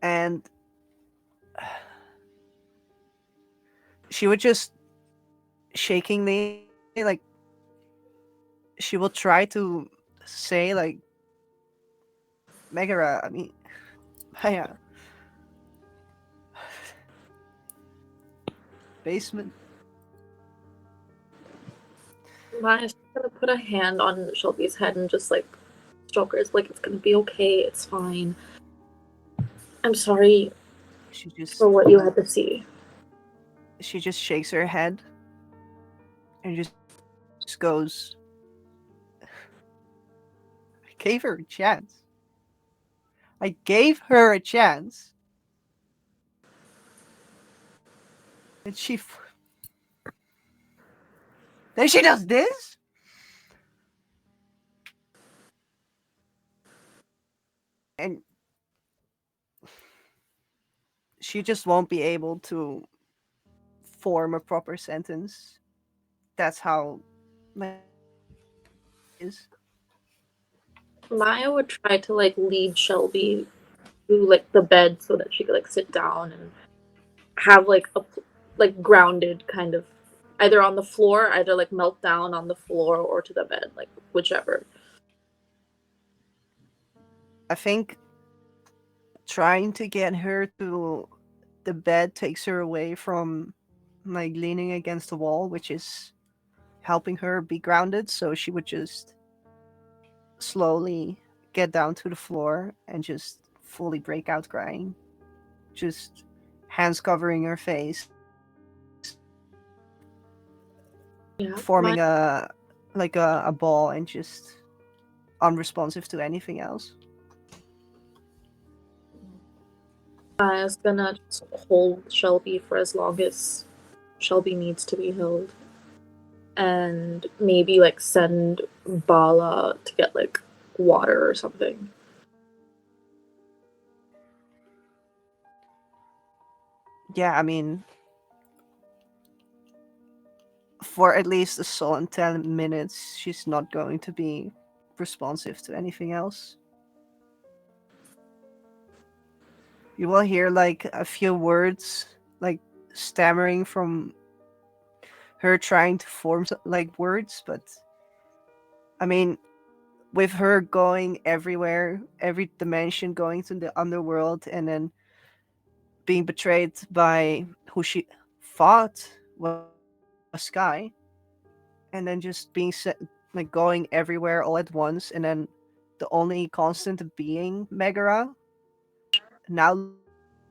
And she would just shakingly, like, she will try to say, like, Megara, I mean, Maya, basement. Maya's gonna put a hand on Shelby's head and just like stroke her. It's like, it's gonna be okay. It's fine. I'm sorry She just for what you had to see. she just shakes her head and just goes, I gave her a chance. I gave her a chance. And then she does this? And she just won't be able to form a proper sentence. That's how, like, it is. Maya would try to like lead Shelby to like the bed so that she could like sit down and have like a like grounded kind of, either on the floor, either like melt down on the floor or to the bed, like whichever. I think trying to get her to the bed takes her away from, like, leaning against the wall, which is helping her be grounded. So she would just slowly get down to the floor and just fully break out crying. Just hands covering her face, Yeah, forming a ball and just unresponsive to anything else. Maya's gonna just hold Shelby for as long as Shelby needs to be held, and maybe like send Bala to get like water or something. Yeah, I mean, for at least a solid 10 minutes, she's not going to be responsive to anything else. You will hear, like, a few words, like, stammering from her trying to form, like, words, but I mean, with her going everywhere, every dimension, going to the underworld, and then being betrayed by who she thought was Sky, and then just being like going everywhere all at once, and then the only constant being Megara. Now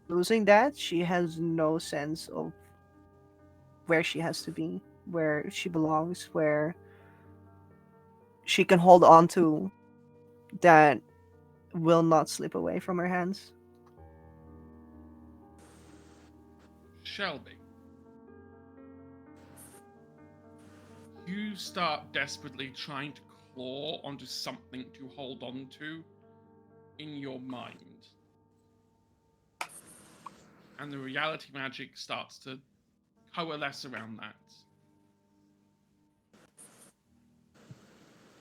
losing that, she has no sense of where she has to be, where she belongs, where she can hold on to that will not slip away from her hands. Shelby, you start desperately trying to claw onto something to hold on to in your mind. And the reality magic starts to coalesce around that.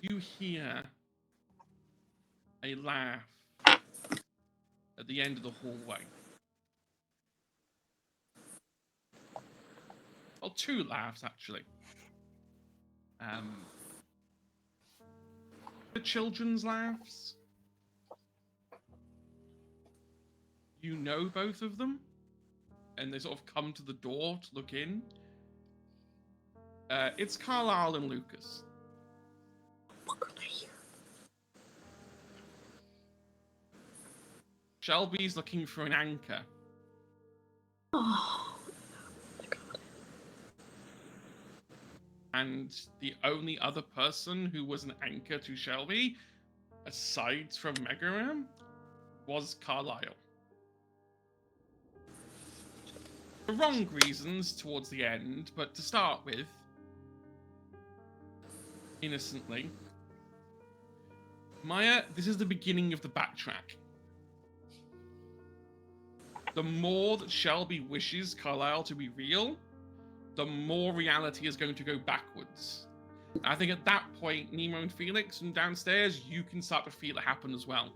You hear a laugh at the end of the hallway. Well, two laughs, actually. The children's laughs. You know both of them, and they sort of come to the door to look in. It's Carlisle and Lucas. Shelby's looking for an anchor. Oh, And the only other person who was an anchor to Shelby, aside from Megaram, was Carlisle. For wrong reasons towards the end, but to start with, innocently, Maya, this is the beginning of the backtrack. The more that Shelby wishes Carlisle to be real, the more reality is going to go backwards. I think at that point, Nemo and Felix from downstairs, you can start to feel it happen as well.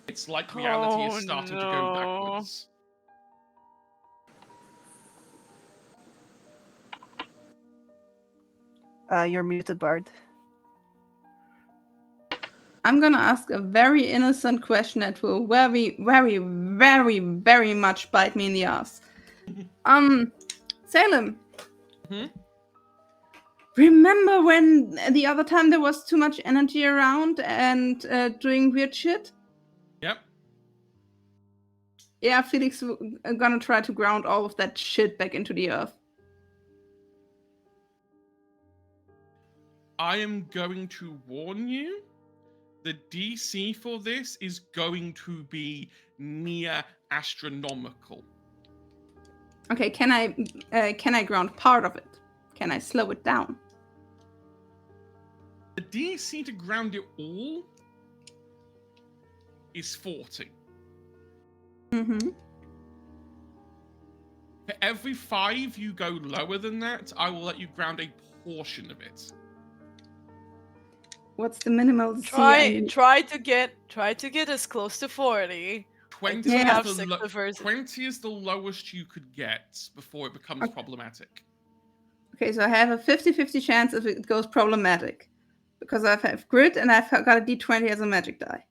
It's like reality is starting to go backwards. You're muted, Bard. I'm gonna ask a very innocent question that will very, very, very, very much bite me in the ass. Salem. Hmm? Remember when the other time there was too much energy around and doing weird shit? Yep. Yeah, Felix gonna try to ground all of that shit back into the earth. I am going to warn you, the DC for this is going to be near astronomical. Okay, can I ground part of it? Can I slow it down? The DC to ground it all is 40. Mm-hmm. For every 5 you go lower than that, I will let you ground a portion of it. What's the minimal DC? Try to get as close to 40. 20, I do have is the 6 diversity. 20 is the lowest you could get before it becomes problematic. Okay, so I have a 50-50 chance if it goes problematic. Because I have grit and I've got a d20 as a magic die.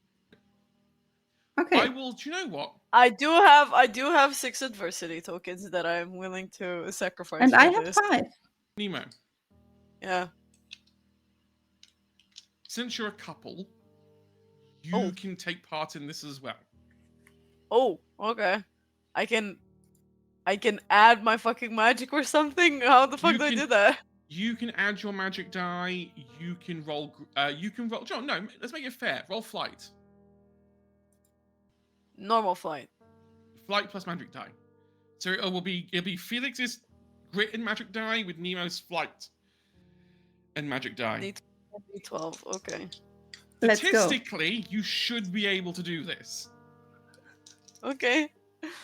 Okay. I will, do you know what? I do have 6 adversity tokens that I'm willing to sacrifice. And for I have this. 5. Nemo, Yeah. since you're a couple, you can take part in this as well. Oh, okay. I can add my fucking magic or something. How the fuck do I do that? You can add your magic die. You can roll. John, no, let's make it fair. Roll flight. Normal flight. Flight plus magic die. So it'll be Felix's grit and magic die with Nemo's flight and magic die. D12. Okay. Let's go. Statistically, you should be able to do this. Okay.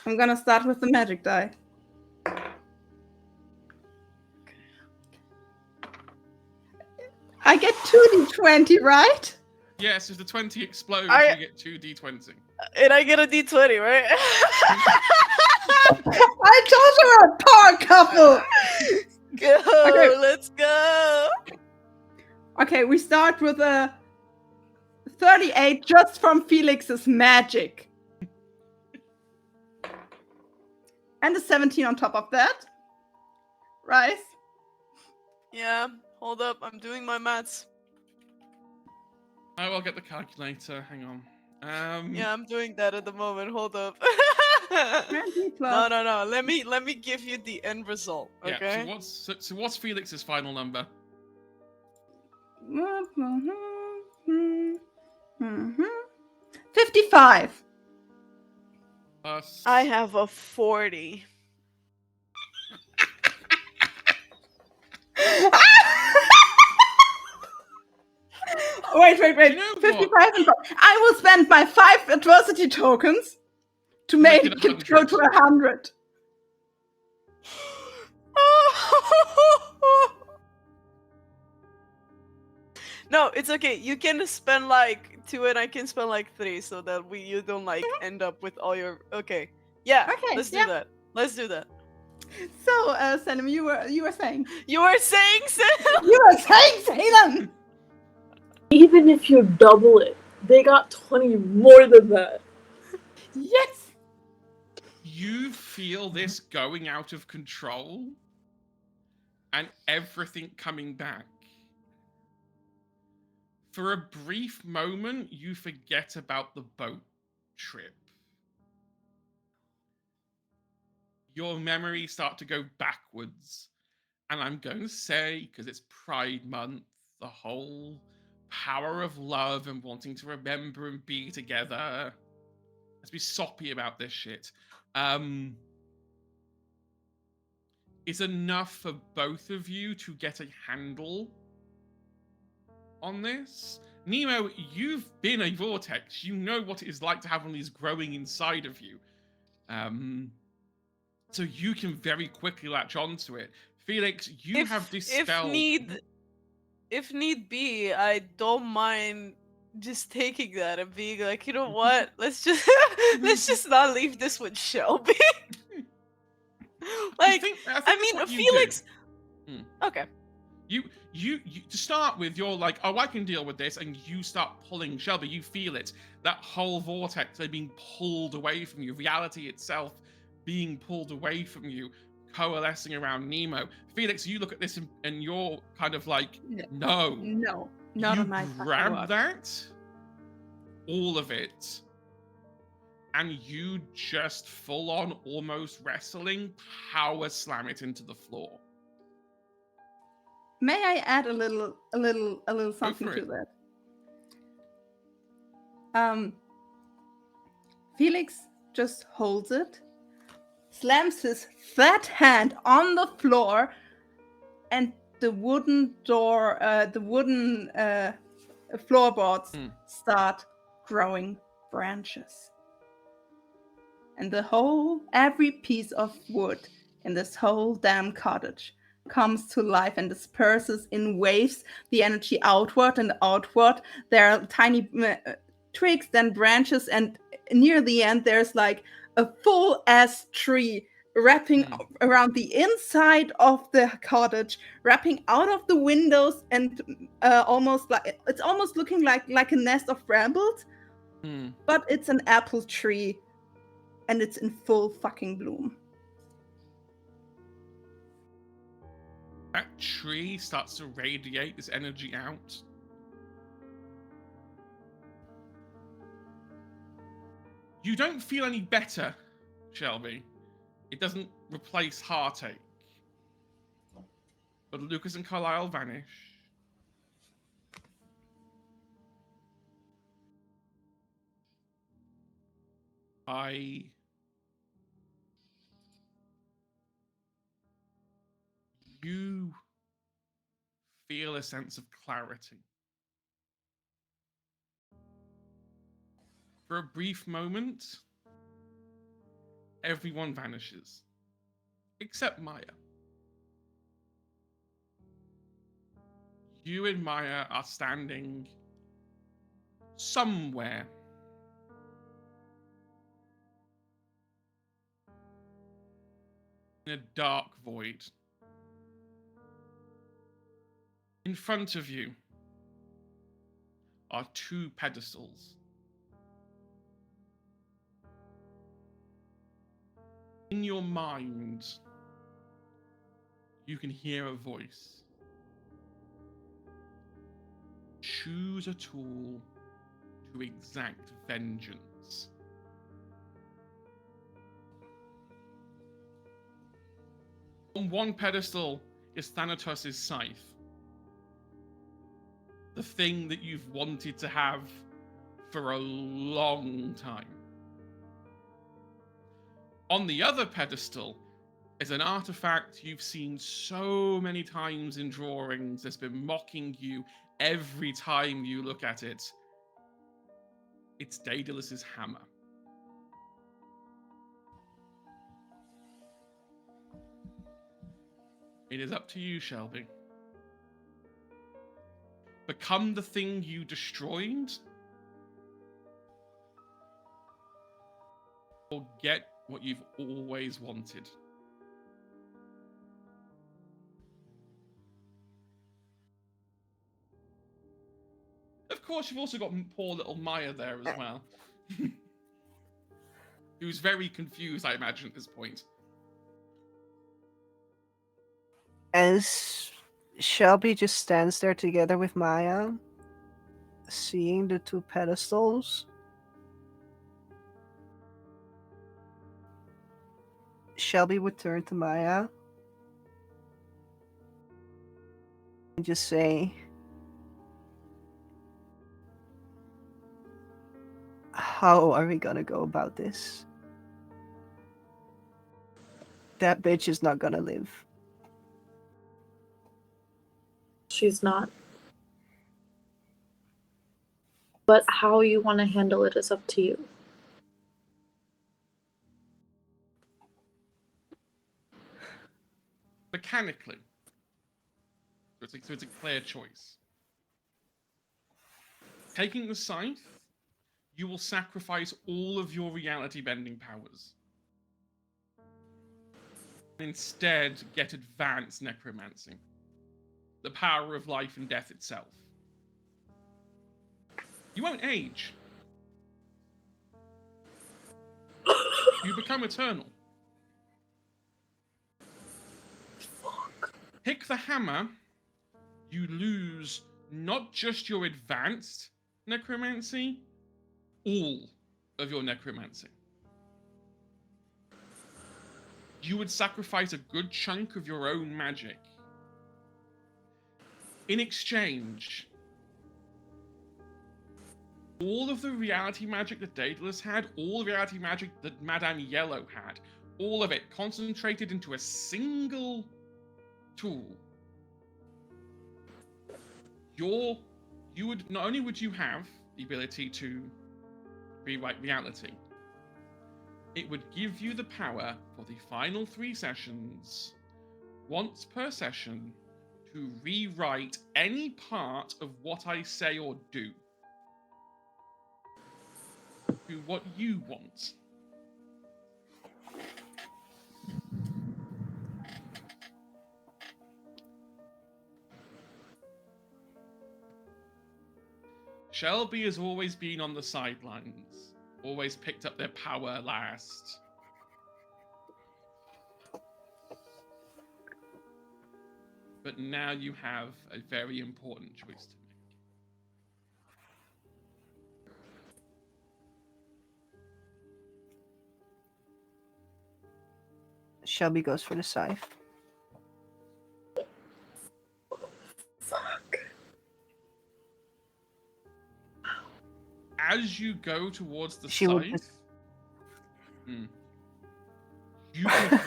I'm gonna start with the magic die. I get 2d20, right? Yes, if the 20 explodes, I- you get 2d20. And I get a D20, right? I told you we're a power couple! Go, Okay. let's go. Okay, we start with a 38 just from Felix's magic. And a 17 on top of that. Right? Yeah, hold up, I'm doing my maths. I will get the calculator. Hang on. Yeah, I'm doing that at the moment. Hold up. 20 No, plus. no. Let me give you the end result. Okay. Yeah. So what's Felix's final number? 55. I have a 40. Wait. You know 55 what? and I will spend my 5 adversity tokens to make it it go 100. to 100. No, it's okay. You can spend like 2 and I can spend like 3 so that you don't like end up with all your okay. Yeah. Okay, Let's yeah. do that. Let's do that. So, Salem, you were saying. You were saying You were saying, Salem! Even if you double it, they got 20 more than that. Yes! You feel this going out of control and everything coming back. For a brief moment, you forget about the boat trip. Your memories start to go backwards. And I'm going to say, because it's Pride Month, the whole power of love and wanting to remember and be together. Let's be soppy about this shit. Is enough for both of you to get a handle on this. Nemo, you've been a vortex. You know what it is like to have one of these growing inside of you. So you can very quickly latch onto it. Felix, you have dispelled. If need be, I don't mind just taking that and being like, you know what? Let's just not leave this with Shelby. Like, I think I that's mean, what you Felix. do. Okay. You to start with, you're like, oh, I can deal with this, and you start pulling Shelby. You feel it, that whole vortex, they're being pulled away from you. Reality itself being pulled away from you, coalescing around Nemo. Felix, you look at this and you're kind of like, no, No, not you on my fucking grab watch. that, all of it, and you just full on, almost wrestling, power slam it into the floor. May I add a little something for to it. that? Felix just holds it, slams his fat hand on the floor, and the wooden door, the wooden floorboards start growing branches. And every piece of wood in this whole damn cottage comes to life and disperses in waves, the energy outward and outward. There are tiny twigs, then branches, and near the end there's like a full ass tree wrapping around the inside of the cottage, wrapping out of the windows, and almost looking like a nest of brambles, but it's an apple tree and it's in full fucking bloom. That tree starts to radiate this energy out. You don't feel any better, Shelby. It doesn't replace heartache. But Lucas and Carlisle vanish. You feel a sense of clarity. For a brief moment, everyone vanishes, except Maya. You and Maya are standing somewhere. In a dark void. In front of you are two pedestals. In your mind, you can hear a voice. Choose a tool to exact vengeance. On one pedestal is Thanatos' scythe. The thing that you've wanted to have for a long time. On the other pedestal is an artifact you've seen so many times in drawings that's been mocking you every time you look at it. It's Daedalus's hammer. It is up to you, Shelby. Become the thing you destroyed, or get what you've always wanted. Of course, you've also got poor little Maya there as well. Who's very confused, I imagine, at this point. As Shelby just stands there together with Maya, seeing the two pedestals, Shelby would turn to Maya and just say, "How are we gonna go about this? That bitch is not gonna live." She's not. But how you want to handle it is up to you. Mechanically, so it's a clear choice. Taking the scythe, you will sacrifice all of your reality bending powers. Instead, get advanced necromancy, the power of life and death itself. You won't age. You become eternal. Fuck. Pick the hammer, you lose not just your advanced necromancy, all of your necromancy. You would sacrifice a good chunk of your own magic. In exchange, all of the reality magic that Daedalus had, all the reality magic that Madame Yellow had, all of it concentrated into a single tool. You would not only would you have the ability to rewrite reality, it would give you the power for the final 3 sessions, once per session, to rewrite any part of what I say or do to what you want. Shelby has always been on the sidelines, always picked up their power last. But now you have a very important choice to make. Shelby goes for the scythe. Fuck. As you go towards the She will scythe, just- you can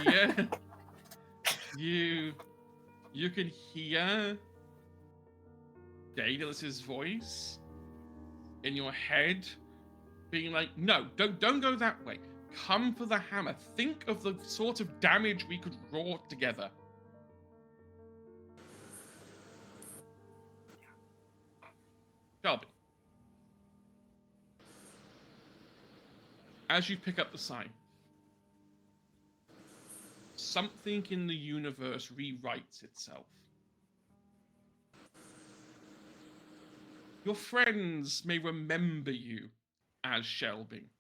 hear you can hear Daedalus's voice in your head being like, no, don't go that way. Come for the hammer. Think of the sort of damage we could wrought together. Shelby. As you pick up the scythe, something in the universe rewrites itself. Your friends may remember you as Shelby,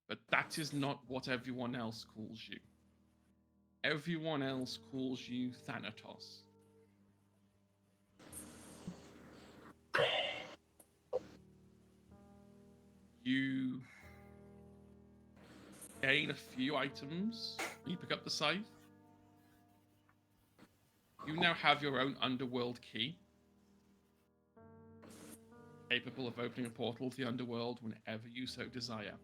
but that is not what everyone else calls you. Everyone else calls you Thanatos. You gain a few items. You pick up the scythe. You now have your own underworld key, capable of opening a portal to the underworld whenever you so desire.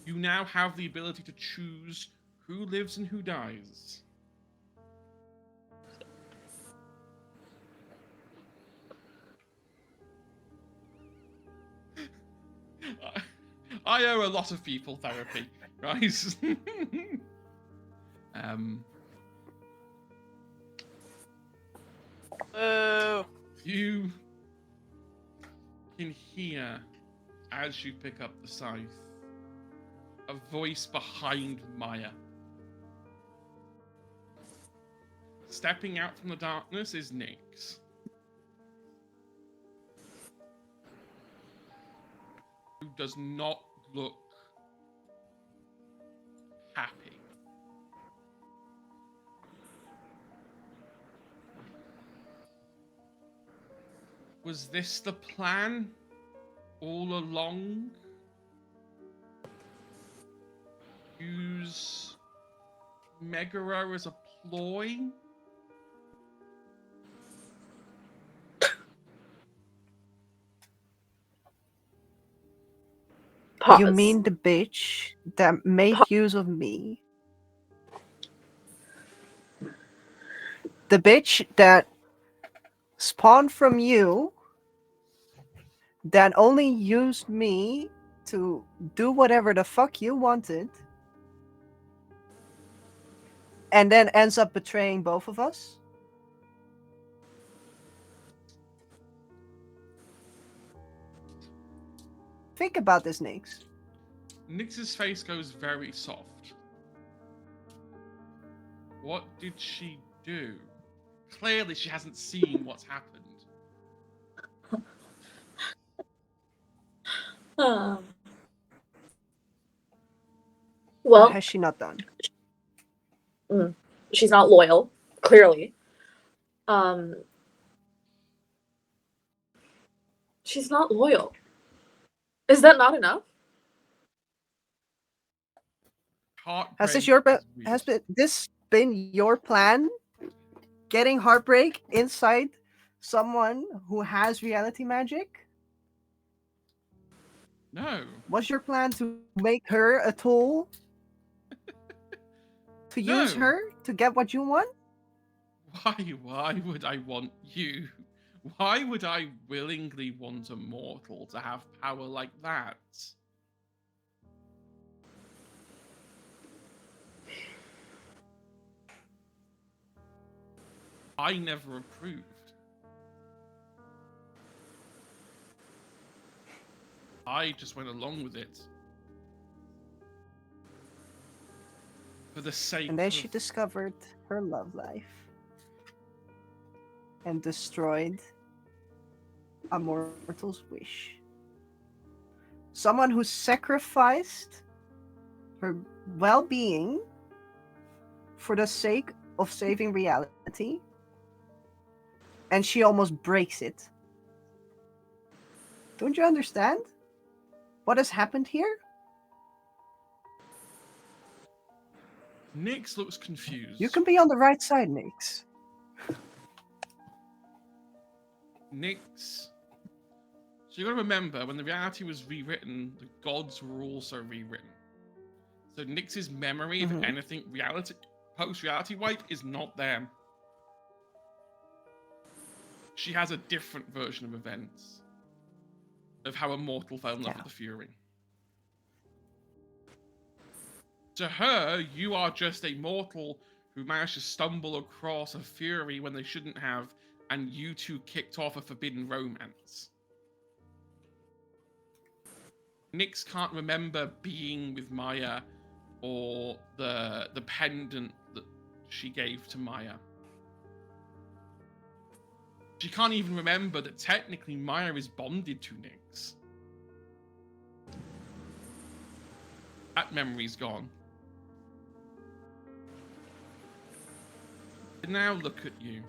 You now have the ability to choose who lives and who dies. I owe a lot of people therapy, right? Oh. You can hear, as you pick up the scythe, a voice behind Maya. Stepping out from the darkness is Nyx. Who does not look happy. Was this the plan all along? Use Megara as a ploy? Pause. You mean the bitch that made use of me? The bitch that spawned from you then only used me to do whatever the fuck you wanted, and then ends up betraying both of us? Think about this, Nix. Nix's face goes very soft. What did she do? Clearly, she hasn't seen what's happened. Um, What well, has she not done? she's not loyal, clearly. She's not loyal. Is that not enough? Has this Heartbreak is has real. this been your plan? Getting heartbreak inside someone who has reality magic? No. Was your plan to make her a tool? To use No. her to get what you want? Why would I want you? Why would I willingly want a mortal to have power like that? I never approved. I just went along with it. For the sake And then of... she discovered her love life and destroyed a mortal's wish. Someone who sacrificed her well-being for the sake of saving reality, and she almost breaks it. Don't you understand what has happened here? Nyx looks confused. You can be on the right side, Nyx. Nyx. So you gotta remember, when the reality was rewritten, the gods were also rewritten. So Nyx's memory of anything reality, post-reality wipe is not there. She has a different version of events. Of how a mortal fell in love with the Fury. To her, you are just a mortal who managed to stumble across a Fury when they shouldn't have, and you two kicked off a forbidden romance. Nyx can't remember being with Maya or the pendant that she gave to Maya. She can't even remember that technically Maya is bonded to Nyx. That memory's gone. And now look at you.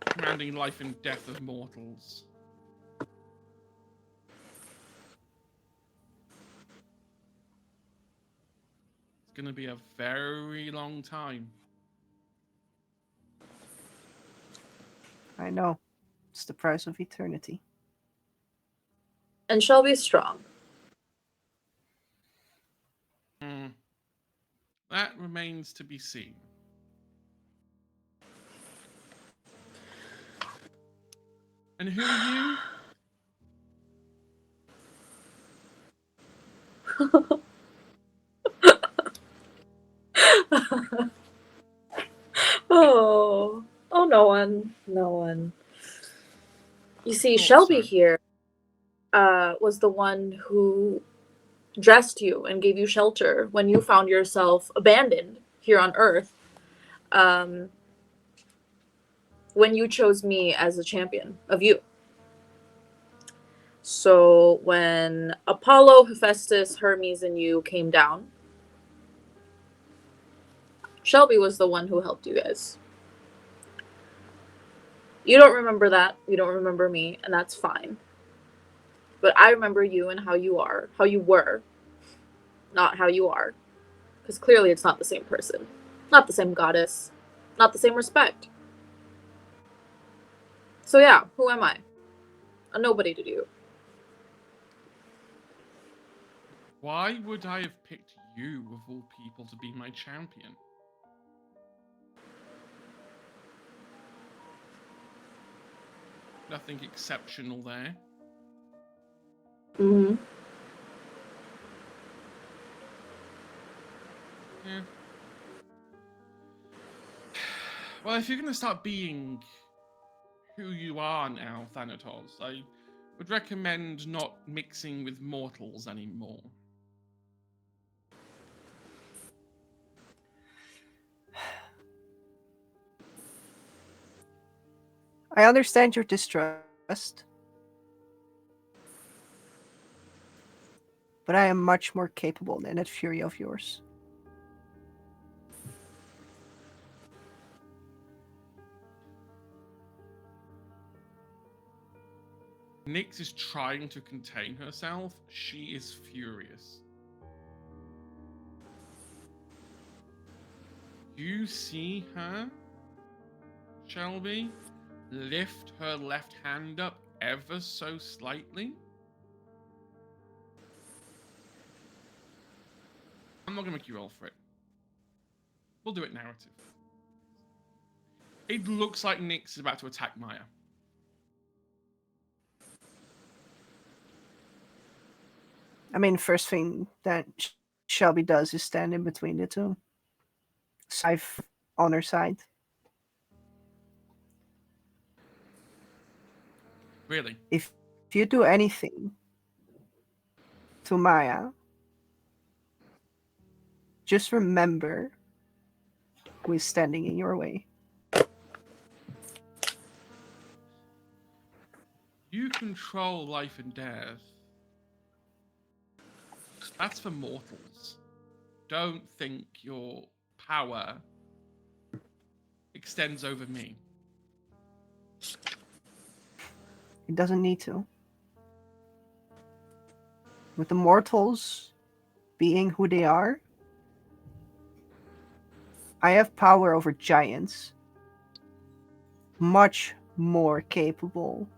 Commanding life and death of mortals. It's gonna be a very long time. I know. It's the price of eternity. And Shelby's strong. That remains to be seen. And who are you? Oh, no one. No one. You see, Thought Shelby so. here was the one who dressed you and gave you shelter when you found yourself abandoned here on Earth. When you chose me as a champion of you. So when Apollo, Hephaestus, Hermes, and you came down, Shelby was the one who helped you guys. You don't remember that. You don't remember me, and that's fine. But I remember you and how you were, not how you are. Because clearly it's not the same person. Not the same goddess. Not the same respect. So yeah, who am I? A nobody to you. Why would I have picked you, of all people, to be my champion? Nothing exceptional there. Mm-hmm. Yeah. Well, if you're going to start being who you are now, Thanatos, I would recommend not mixing with mortals anymore. I understand your distrust, but I am much more capable than that fury of yours. Nyx is trying to contain herself. She is furious. You see her, Shelby, lift her left hand up ever so slightly. I'm not going to make you roll for it. We'll do it narrative. It looks like Nyx is about to attack Maya. I mean, first thing that Shelby does is stand in between the two. Scythe on her side. Really? If you do anything to Maya, just remember who is standing in your way. You control life and death. That's for mortals. Don't think your power extends over me. It doesn't need to. With the mortals being who they are, I have power over giants. Much more capable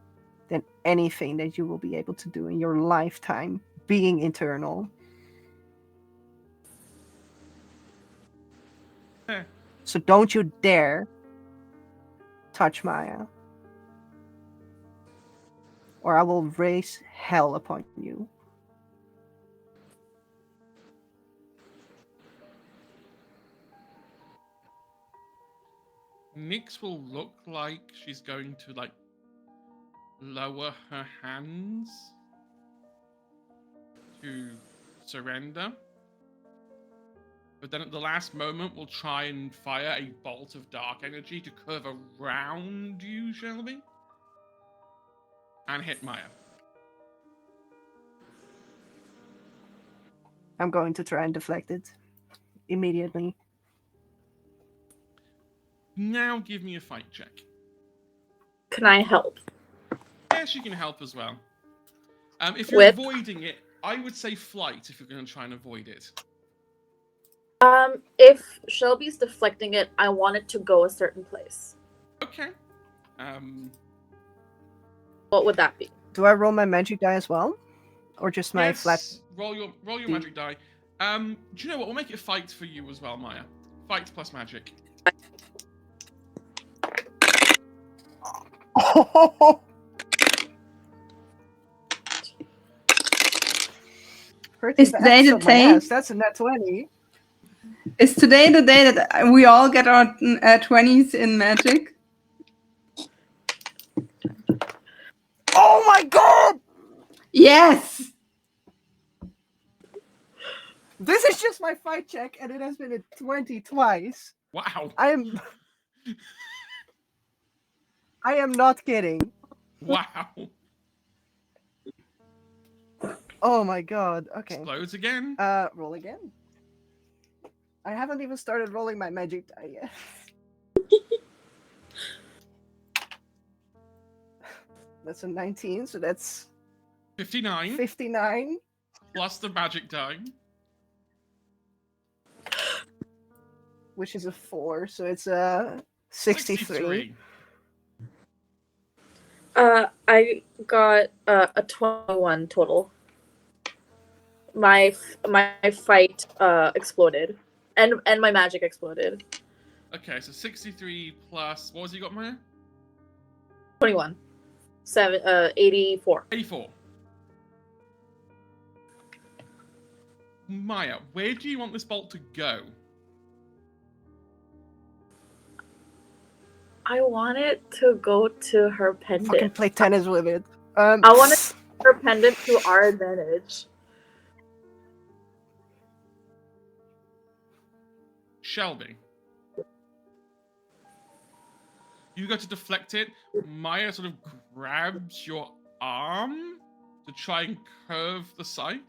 than anything that you will be able to do in your lifetime, being eternal. Eh. So don't you dare touch Maya, or I will raise hell upon you. Nyx will look like she's going to like lower her hands to surrender. But then at the last moment will try and fire a bolt of dark energy to curve around you, Shelby. And hit Maya. I'm going to try and deflect it immediately. Now give me a fight check. Can I help? Yes, you can help as well. If you're With? avoiding it, I would say flight if you're going to try and avoid it. If Shelby's deflecting it, I want it to go a certain place. Okay. What would that be? Do I roll my magic die as well? Or just my Yes, flat? roll your D. magic die. Do you know what? We'll make it a fight for you as well, Maya. Fight plus magic. Is today the day? That's a net 20. Is today the day that we all get our 20s in magic? Oh my god! Yes! This is just my fight check, and it has been a 20 twice. Wow. I am not kidding. Wow. Oh my god. Okay. Explodes again. Roll again. I haven't even started rolling my magic die yet. That's a 19, so that's 59 59. plus the magic die. Which is a 4, so it's a 63. I got a 21 total. My fight exploded, and my magic exploded. Okay, so 63 plus what was you got, Maya? 21. 84. 84. Maya, where do you want this bolt to go? I want it to go to her Fucking pendant. play tennis with it. I want it her pendant to our advantage. Shelby. You go to deflect it. Maya sort of grabs your arm to try and curve the scythe.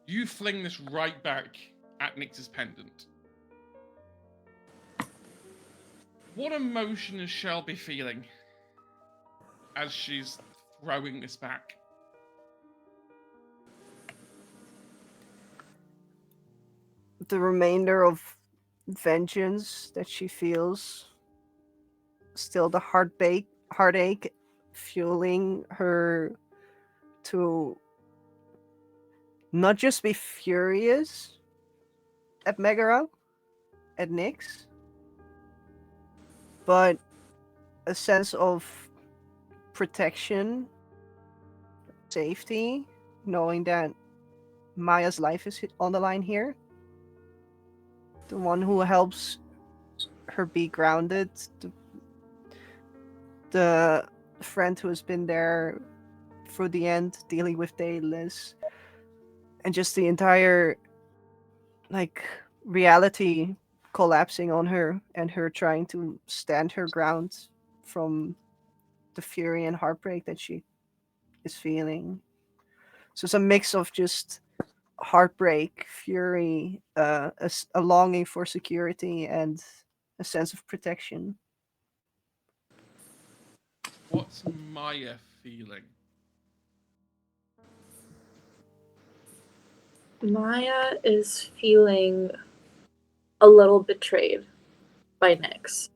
You fling this right back at Nyx's pendant. What emotion is Shelby feeling as she's throwing this back? The remainder of vengeance that she feels, still the heartache fueling her to not just be furious at Megara, at Nyx, but a sense of protection, safety, knowing that Maya's life is on the line here. The one who helps her be grounded, the friend who has been there through the end, dealing with Daedalus, and just the entire reality collapsing on her, and her trying to stand her ground from the fury and heartbreak that she is feeling. So it's a mix of just heartbreak, fury, a longing for security, and a sense of protection. What's Maya feeling? Maya is feeling a little betrayed by Nyx.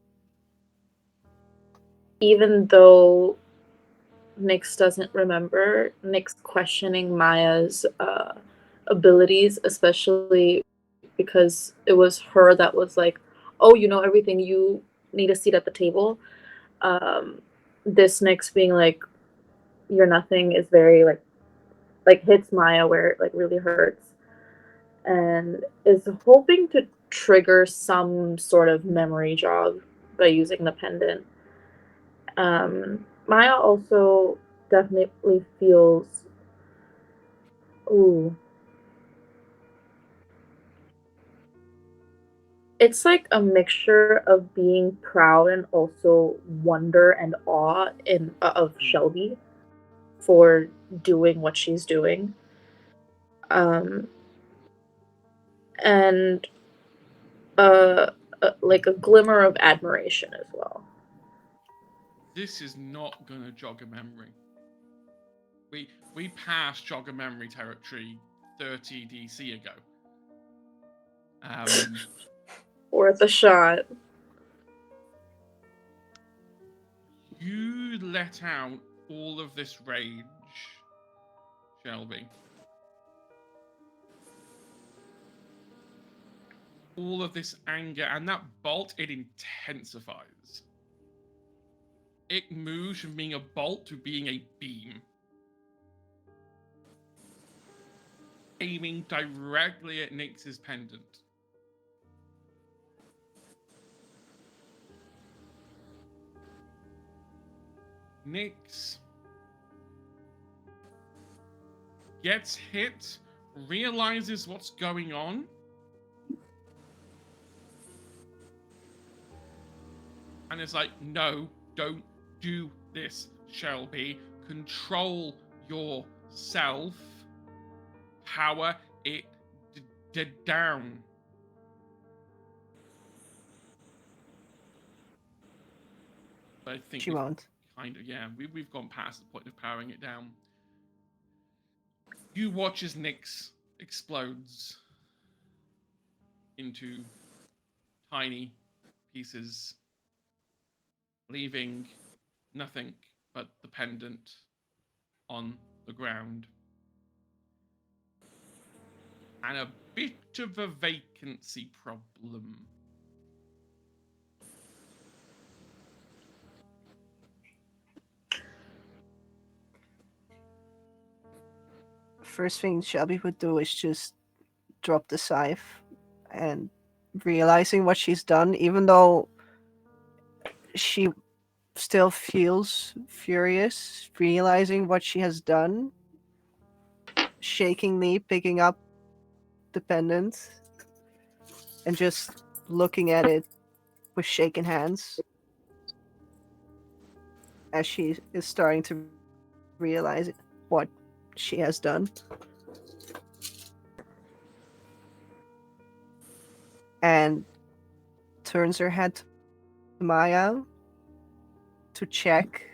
Even though Nyx doesn't remember, Nyx questioning Maya's abilities, especially because it was her that was like, oh, you know everything, you need a seat at the table. This Nyx being like, you're nothing is very like hits Maya where it like really hurts, and is hoping to trigger some sort of memory jog by using the pendant. Maya also definitely feels, ooh, it's like a mixture of being proud and also wonder and awe of Shelby for doing what she's doing. And like a glimmer of admiration as well. This is not gonna jog a memory. We passed jog a memory territory 30 DC ago. Worth a shot. You let out all of this rage, Shelby. All of this anger, and that bolt, it intensifies. It moves from being a bolt to being a beam. Aiming directly at Nyx's pendant. Nyx gets hit, realizes what's going on, and is like, no, don't do this, Shelby. Control yourself. Power it down. But I think She won't. kind of, yeah, we've gone past the point of powering it down. You watch as Nyx explodes into tiny pieces, leaving nothing but the pendant on the ground. And a bit of a vacancy problem. first thing Shelby would do is just drop the scythe and realizing what she's done, even though she still feels furious, realizing what she has done, shakingly picking up the pendant and just looking at it with shaken hands as she is starting to realize what she has done. And turns her head to Maya to check,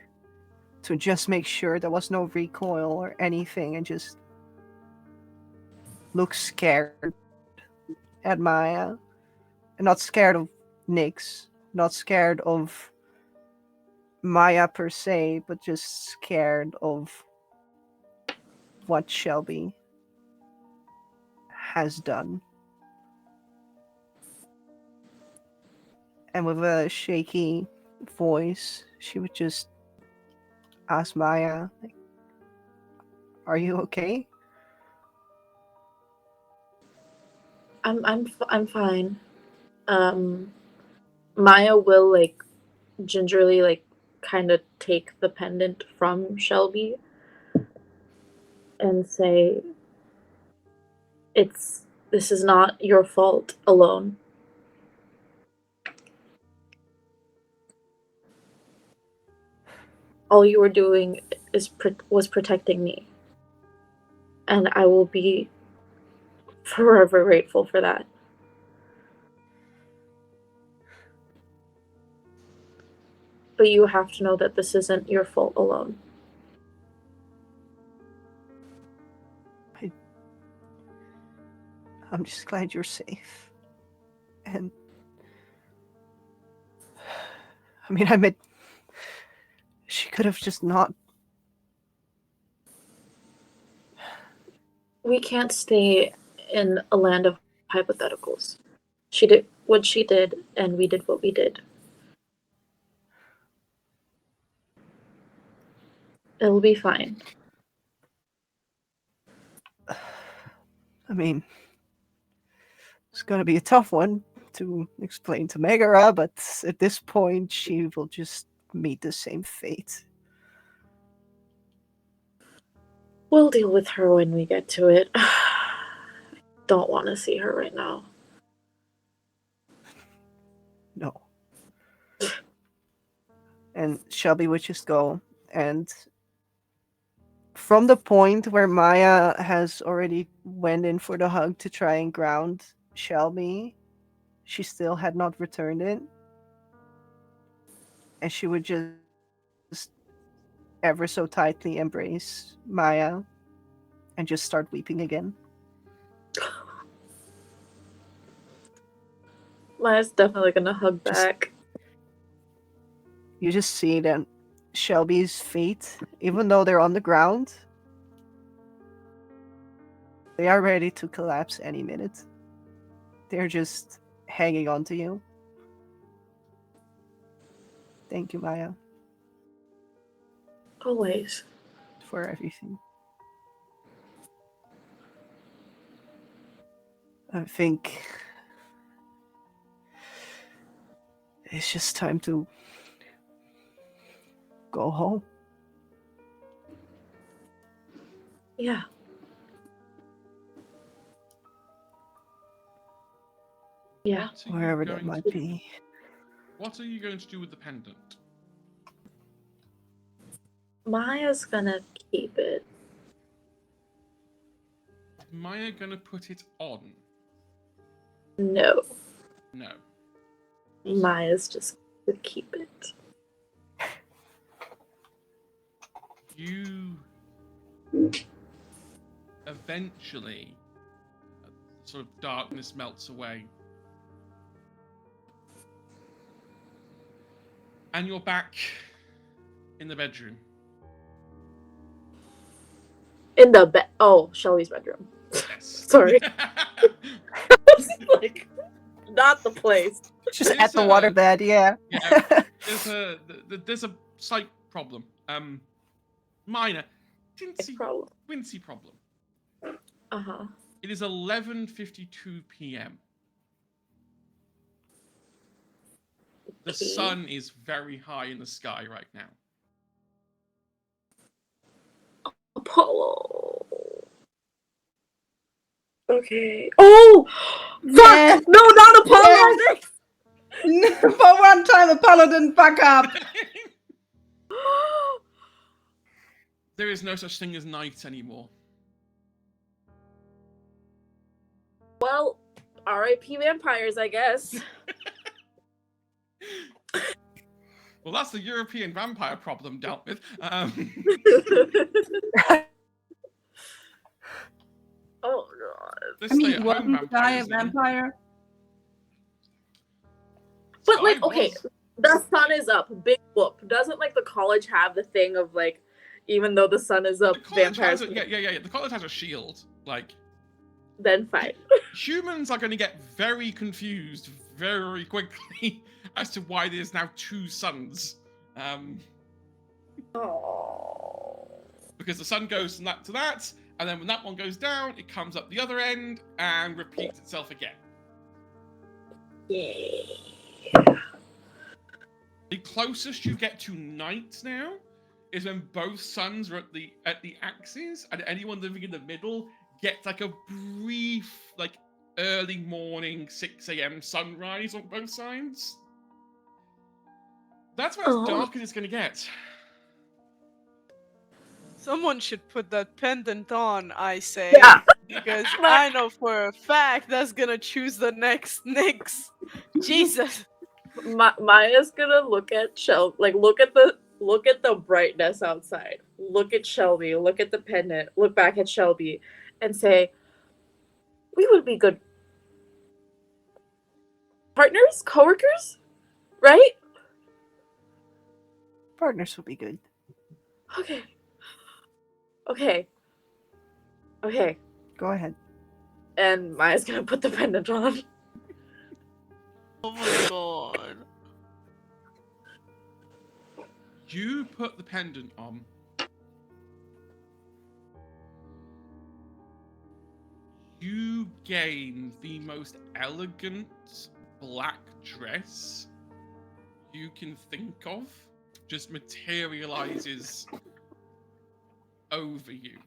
to just make sure there was no recoil or anything, and just looks scared at Maya. And not scared of Nyx, not scared of Maya per se, but just scared of what Shelby has done. And with a shaky voice, she would just ask Maya, like, "Are you okay?" I'm fine. Maya will like gingerly like kind of take the pendant from Shelby and say, this is not your fault alone. All you were doing was protecting me, and I will be forever grateful for that. But you have to know that this isn't your fault alone. I'm just glad you're safe. And I mean, I meant she could have just not. We can't stay in a land of hypotheticals. She did what she did, and we did what we did. It'll be fine. I mean, it's gonna be a tough one to explain to Megara, but at this point, she will just meet the same fate. We'll deal with her when we get to it. Don't want to see her right now. No. And Shelby would just go, and from the point where Maya has already went in for the hug to try and ground Shelby, she still had not returned it. And she would just ever so tightly embrace Maya and just start weeping again. Maya's definitely gonna hug back. You just see that Shelby's feet, even though they're on the ground, they are ready to collapse any minute. They're just hanging on to you. Thank you, Maya, Always. for everything. I think it's just time to go home. Yeah. Yeah. What are you Wherever that going might to- be. What are you going to do with the pendant? Maya's gonna keep it. Is Maya gonna put it on? No. No. Maya's just gonna keep it. You eventually, sort of darkness melts away, and you're back in the bedroom. In the bed. Oh, Shelly's bedroom. Yes. Sorry. Like, not the place. Just It at is the a- waterbed, yeah. Yeah. There's a slight problem. Minor, It's teensy, problem. wincy problem. Uh-huh. It is 11:52 p.m. The Okay. sun is very high in the sky right now. Apollo. Okay. Oh! Fuck! Yes. No, not Apollo! Yes. For one time, Apollo didn't fuck up. There is no such thing as night anymore. Well, R.I.P. vampires, I guess. Well, that's the European vampire problem dealt with. Oh god. The I mean, stay-at-home wasn't the guy a vampires, you know. vampire? But like, Sky okay, was- the sun is up. Big whoop. Doesn't like the college have the thing of like, even though the sun is up, The college vampires has a, yeah. The college has a shield. Like, then fine. humans are going to get very confused very quickly as to why there's now two suns. Oh. Because the sun goes from that to that, and then when that one goes down, it comes up the other end and repeats itself again. Yay. The closest you get to night now is when both suns are at the axes, and anyone living in the middle gets like a brief, like early morning 6 a.m. sunrise on both sides. That's about as dark as it's gonna get. Someone should put that pendant on, I say. Yeah. Because I know for a fact that's gonna choose the next Nyx. Jesus. Maya's gonna look at look at the brightness outside. Look at Shelby. Look at the pendant. Look back at Shelby, and say, "We would be good partners, coworkers, right?" Partners will be good. Okay. Okay. Okay. Go ahead. And Maya's gonna put the pendant on. Oh my god. You put the pendant on. You gain the most elegant black dress you can think of. Just materializes over you.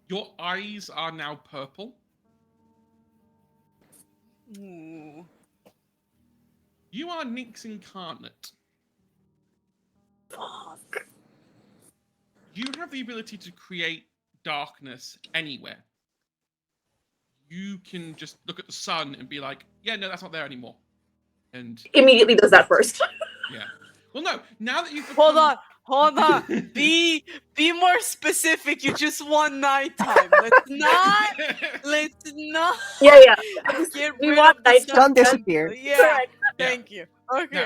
Your eyes are now purple. Ooh. You are Nyx incarnate. Fuck. You have the ability to create darkness anywhere. You can just look at the sun and be like, yeah, no, that's not there anymore. And Immediately does that first. yeah. Well, no, now that you've Hold become... on. Be more specific. You just want nighttime. Let's not Yeah. get We rid want of the nighttime. sun. Don't disappear. Yeah. Correct. Thank you. Okay.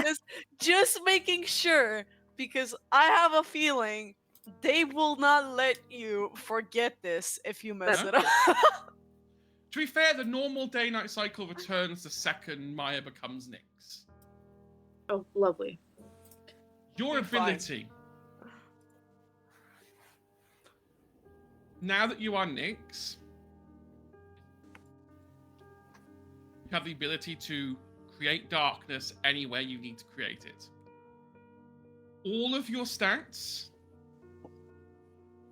No. Just making sure, because I have a feeling they will not let you forget this if you mess No. it up. To be fair, the normal day-night cycle returns the second Maya becomes Nyx. Oh, lovely. Your Be fine. ability. Now that you are Nyx, you have the ability to create darkness anywhere you need to create it. All of your stats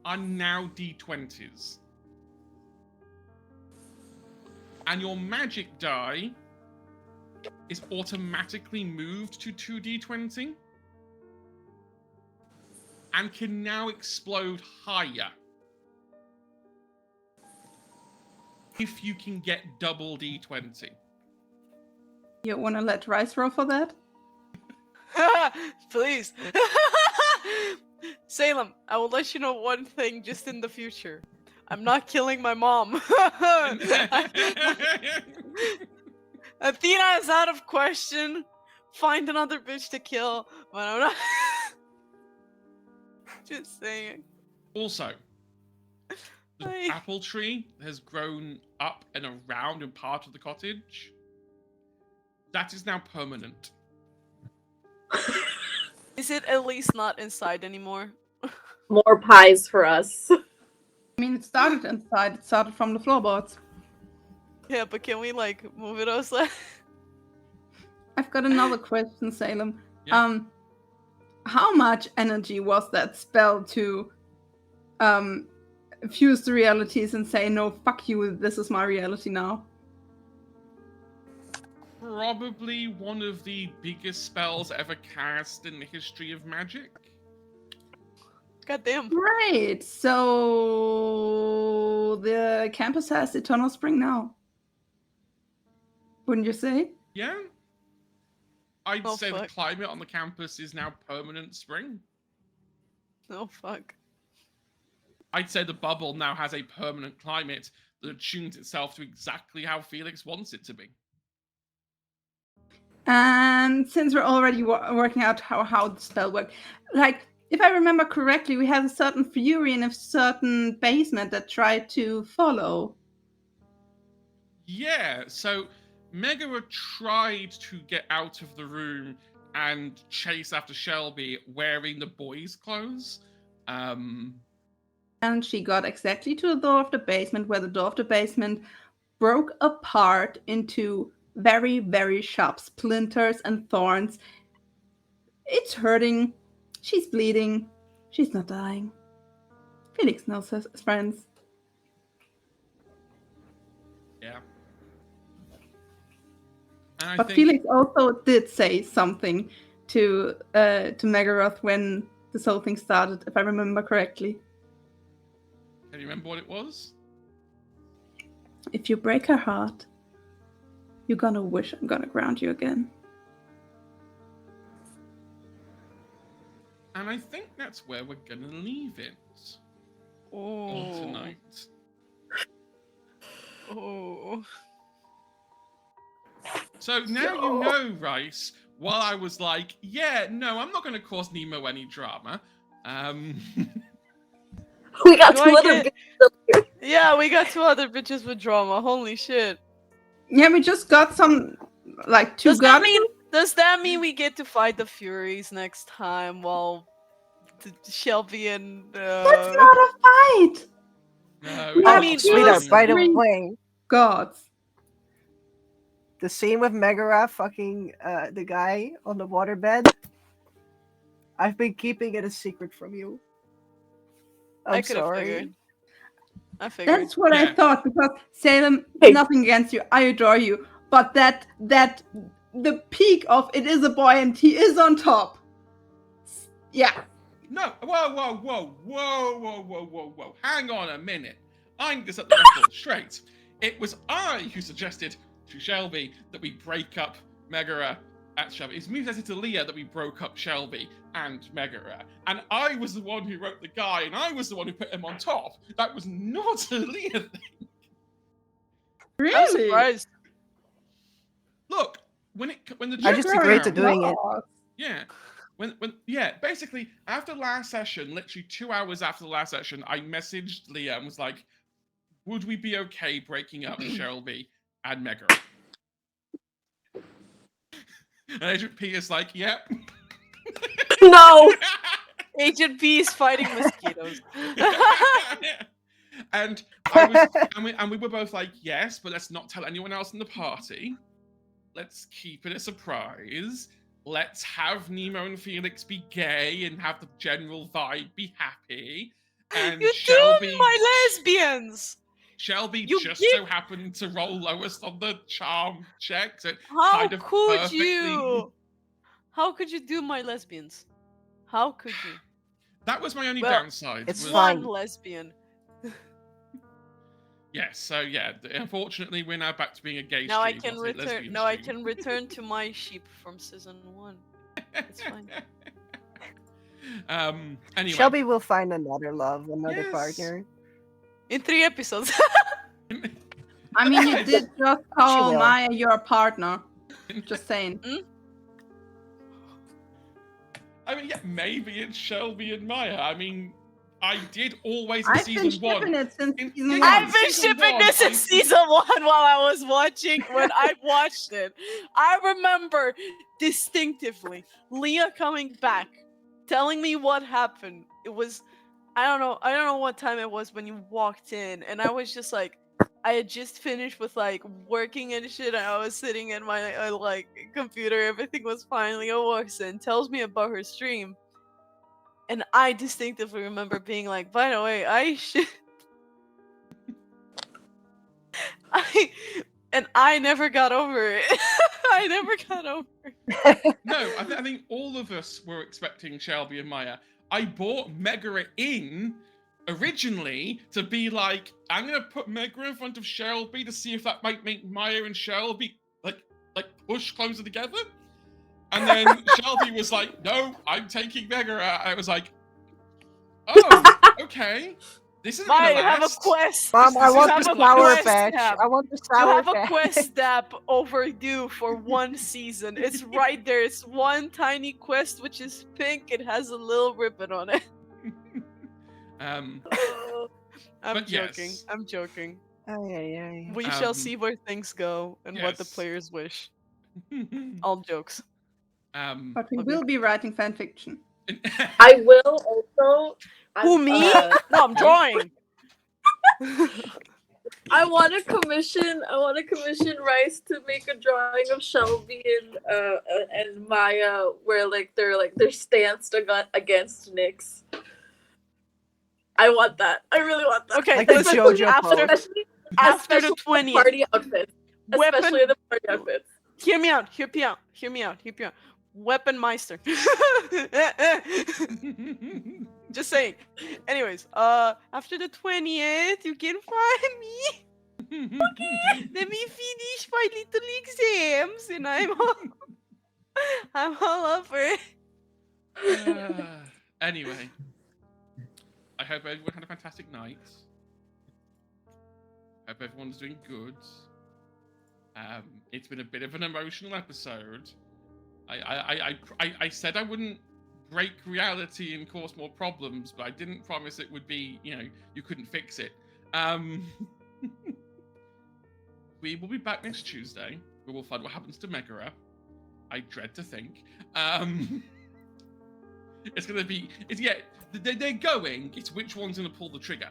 are now D20s. And your magic die is automatically moved to 2d20 and can now explode higher if you can get double d20. You want to let Rice roll for that? Please. Salem, I will let you know one thing just in the future. I'm not killing my mom. Athena is out of question. Find another bitch to kill, but I'm not. Just saying. Also, the Ay. apple tree has grown up and around in part of the cottage. That is now permanent. Is it at least not inside anymore? More pies for us. I mean, it started inside. It started from the floorboards. Yeah, but can we like move it outside? I've got another question, Salem. Yeah. How much energy was that spell to fuse the realities and say, no, fuck you, this is my reality now? Probably one of the biggest spells ever cast in the history of magic. Goddamn. Right. So the campus has Eternal Spring now. Wouldn't you say? Yeah. I'd Oh, say the fuck. climate on the campus is now permanent spring. Oh fuck. I'd say the bubble now has a permanent climate that attunes itself to exactly how Felix wants it to be. And since we're already working out how the spell works, like, if I remember correctly, we had a certain fury in a certain basement that tried to follow. Yeah, so Megara tried to get out of the room and chase after Shelby wearing the boys' clothes. And she got exactly to the door of the basement, where the door of the basement broke apart into very, very sharp splinters and thorns. It's hurting. She's bleeding. She's not dying. Felix knows his friends. Yeah. And But Felix also did say something to Megaroth when this whole thing started, if I remember correctly. Can you remember what it was? If you break her heart, you're gonna wish I'm gonna ground you again. And I think that's where we're gonna leave it on Oh. tonight. Oh. So now you know, Rice, while I was like, yeah, no, I'm not gonna cause Nemo any drama. We got Do two I other get- bitches up here. Yeah, we got two other bitches with drama. Holy shit. Yeah, we just got some, like, two Does that mean we get to fight the Furies next time while Shelby and That's not a fight! No, We I have mean, two sweetheart, by the three way, gods. the scene with Megara fucking the guy on the waterbed, I've been keeping it a secret from you. I I'm could have sorry. figured. I figured. That's what I Yeah. thought, because Salem, Hey. nothing against you, I adore you, but that the peak of it is a boy and he is on top. Yeah. No, whoa. Hang on a minute. I need to set the record straight. It was I who suggested to Shelby that we break up Megara at Shelby. It's me who suggested to Leah that we broke up Shelby and Megara. And I was the one who wrote the guy, and I was the one who put him on top. That was not a Leah thing. Really? I'm surprised. Look, when the I just joke agreed came to out- doing it. Yeah. Basically, after last session, literally 2 hours after the last session, I messaged Leah and was like, would we be okay breaking up Shelby and Megara? And Agent P is like, yep. No! Agent P is fighting mosquitoes. and we were both like, yes, but let's not tell anyone else in the party. Let's keep it a surprise. Let's have Nemo and Felix be gay and have the general vibe be happy. And You Shelby, doomed my lesbians! Shelby You just did- so happened to roll lowest on the charm check. So How kind of could perfectly- you? How could you do my lesbians? How could you? That was my only Well, downside. it's was- fine. One lesbian. Yes, so yeah, unfortunately we're now back to being a gay Now I stream, can not a return. lesbian Now I stream. can return to my sheep from season 1. It's fine. Anyway. Shelby will find another love, another Yes. partner. In 3 episodes. I mean, you did just call will. Maya your partner. Just saying. I mean, yeah, maybe it's Shelby and Maya. I mean, I did always in I've been season one. shipping it since In- season yeah, one. I've been season shipping one, this in I- season 1 while I was watching. When I watched it, I remember distinctively Leah coming back, telling me what happened. It was I don't know. I don't know what time it was when you walked in, and I was just like, I had just finished with like working and shit. And I was sitting in my like computer. Everything was fine. Leah walks in, tells me about her stream, and I distinctively remember being like, by the way, I should. I and I never got over it. I never got over it. No, I think all of us were expecting Shelby and Maya. I bought Megara in originally to be like, I'm gonna put Megara in front of Shelby to see if that might make Maya and Shelby like push closer together. And then Shelby was like, "No, I'm taking Megara." I was like, "Oh, okay. This isn't Maya, gonna you have a last." quest. Mom, This I is want have the a sour quest patch. tab. I want the You sour have a patch. quest tab overdue for one season. It's right there. It's one tiny quest which is pink. It has a little ribbon on it. Um, I'm But joking. yes. I'm joking. Ay, ay, ay. We shall Um, see where things go and what the yes. players wish. All jokes. But we Let me- will be writing fan fiction. I will also. Who, I'm, me? No, I'm drawing. I want to commission. Rice to make a drawing of Shelby and Maya, where they're stanced against Nyx. I want that. I really want that. Okay, Like the listen, JoJo after, pose. after the Especially 20th, party outfits. weapon. Especially the party outfits. Hear me out. Hear me out. Hear me out. Hear me out. Weapon Meister. Just saying. Anyways, after the 20th, you can find me. Let me finish my little exams, and I'm all over it. Anyway, I hope everyone had a fantastic night. Hope everyone's doing good. It's been a bit of an emotional episode. I said I wouldn't break reality and cause more problems, but I didn't promise it would be, you couldn't fix it. We will be back next Tuesday. We will find what happens to Megara. I dread to think. It's gonna be. They're going. It's which one's gonna pull the trigger.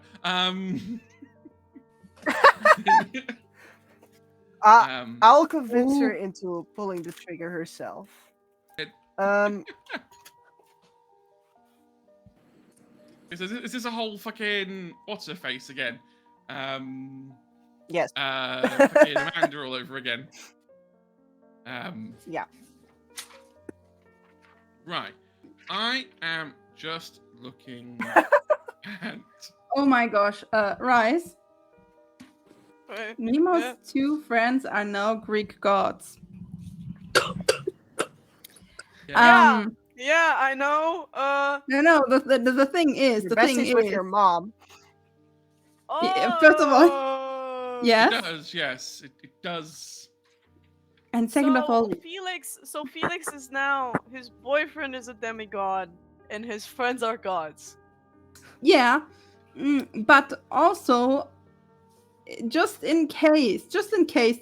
I'll convince her into pulling the trigger herself. Is this a whole fucking what's her face again? Yes. Fucking Amanda all over again. Yeah. Right. I am just looking at. Oh my gosh, Rice. Nemo's Yeah. 2 friends are now Greek gods. Yeah. Yeah, I know. No, the thing is, Your the thing bestie's is, with your mom. Yeah, first of all, Oh. yes, It does, yes. It does. and second of all, Felix is now his boyfriend is a demigod, and his friends are gods. yeah, but also, just in case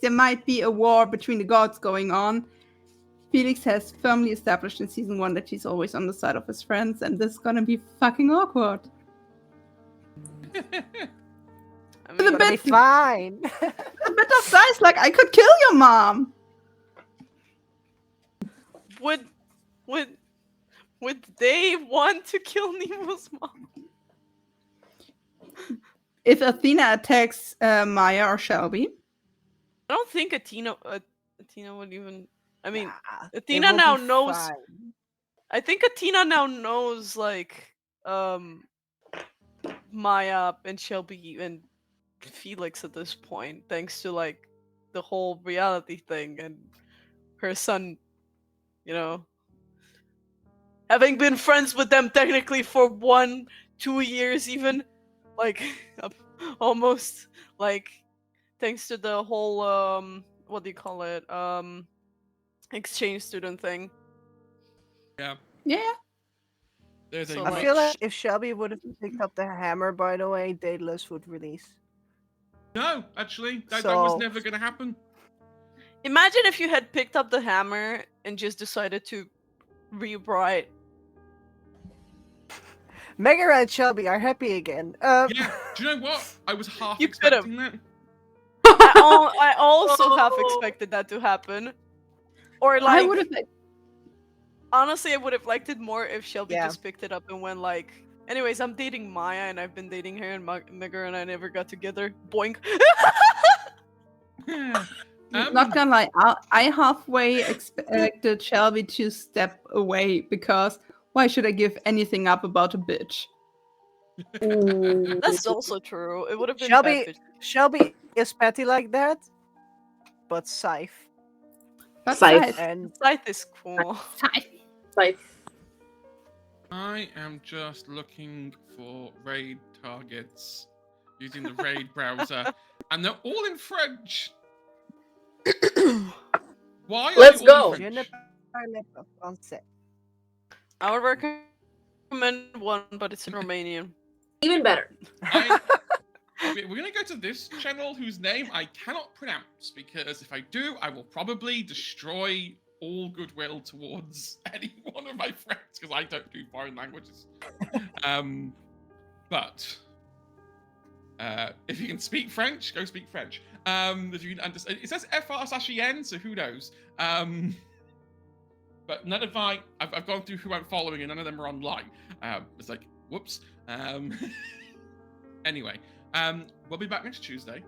there might be a war between the gods going on, Felix has firmly established in season 1 that he's always on the side of his friends, and this is gonna be fucking awkward. I With a mean, It'll be bit- fine. A bit of dice, like I could kill your mom. would they want to kill Nemo's mom? If Athena attacks Maya or Shelby, I don't think Athena would even. I mean, Nah, Athena it will now be knows. fine. I think Athena now knows like Maya and Shelby and Felix at this point, thanks to like the whole reality thing and her son, having been friends with them technically for 1-2 years even, like almost like thanks to the whole what do you call it, exchange student thing. Yeah. yeah. There's So, a I like, feel like if Shelby would have picked up the hammer, by the way, Daedalus would release. No, actually, that was So- never going to happen. Imagine if you had picked up the hammer and just decided to rewrite. Mega and Shelby are happy again. Yeah. Do you know what? I was half You could've. expecting that. I also half Oh. expected that to happen. Or I like, would have. honestly, I would have liked it more if Shelby Yeah. just picked it up and went like, anyways, I'm dating Maya and I've been dating her and Mega and I never got together. Boink. Yeah. Not gonna lie, I halfway expected Shelby to step away because why should I give anything up about a bitch? That's also true. It would have been Shelby bad. Shelby is petty like that, but Scythe But Scythe. and Scythe is cool. Like, I am just looking for raid targets using the raid browser, and they're all in French. Why? Are Let's they all go. in Je ne French? parle pas français. I would recommend one, but it's in Romanian. even better. We're going to go to this channel whose name I cannot pronounce because if I do, I will probably destroy all goodwill towards any one of my friends because I don't do foreign languages. But if you can speak French, go speak French. If you can understand, it says FR/EN, so who knows? But none of I've gone through who I'm following, and none of them are online. It's like, whoops. Anyway, we'll be back next Tuesday.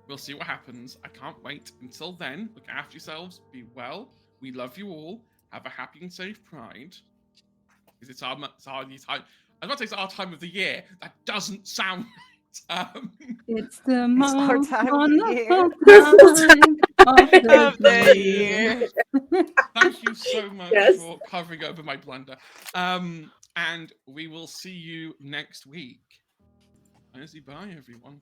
We'll see what happens. I can't wait. Until then, look after yourselves. Be well. We love you all. Have a happy and safe Pride. Because it's our time. I was about to say it's our time of the year. That doesn't sound right. It's the our most time of the wonderful time Of the year. Thank you so much Yes. for covering over my blunder. And we will see you next week. Honestly, bye, everyone.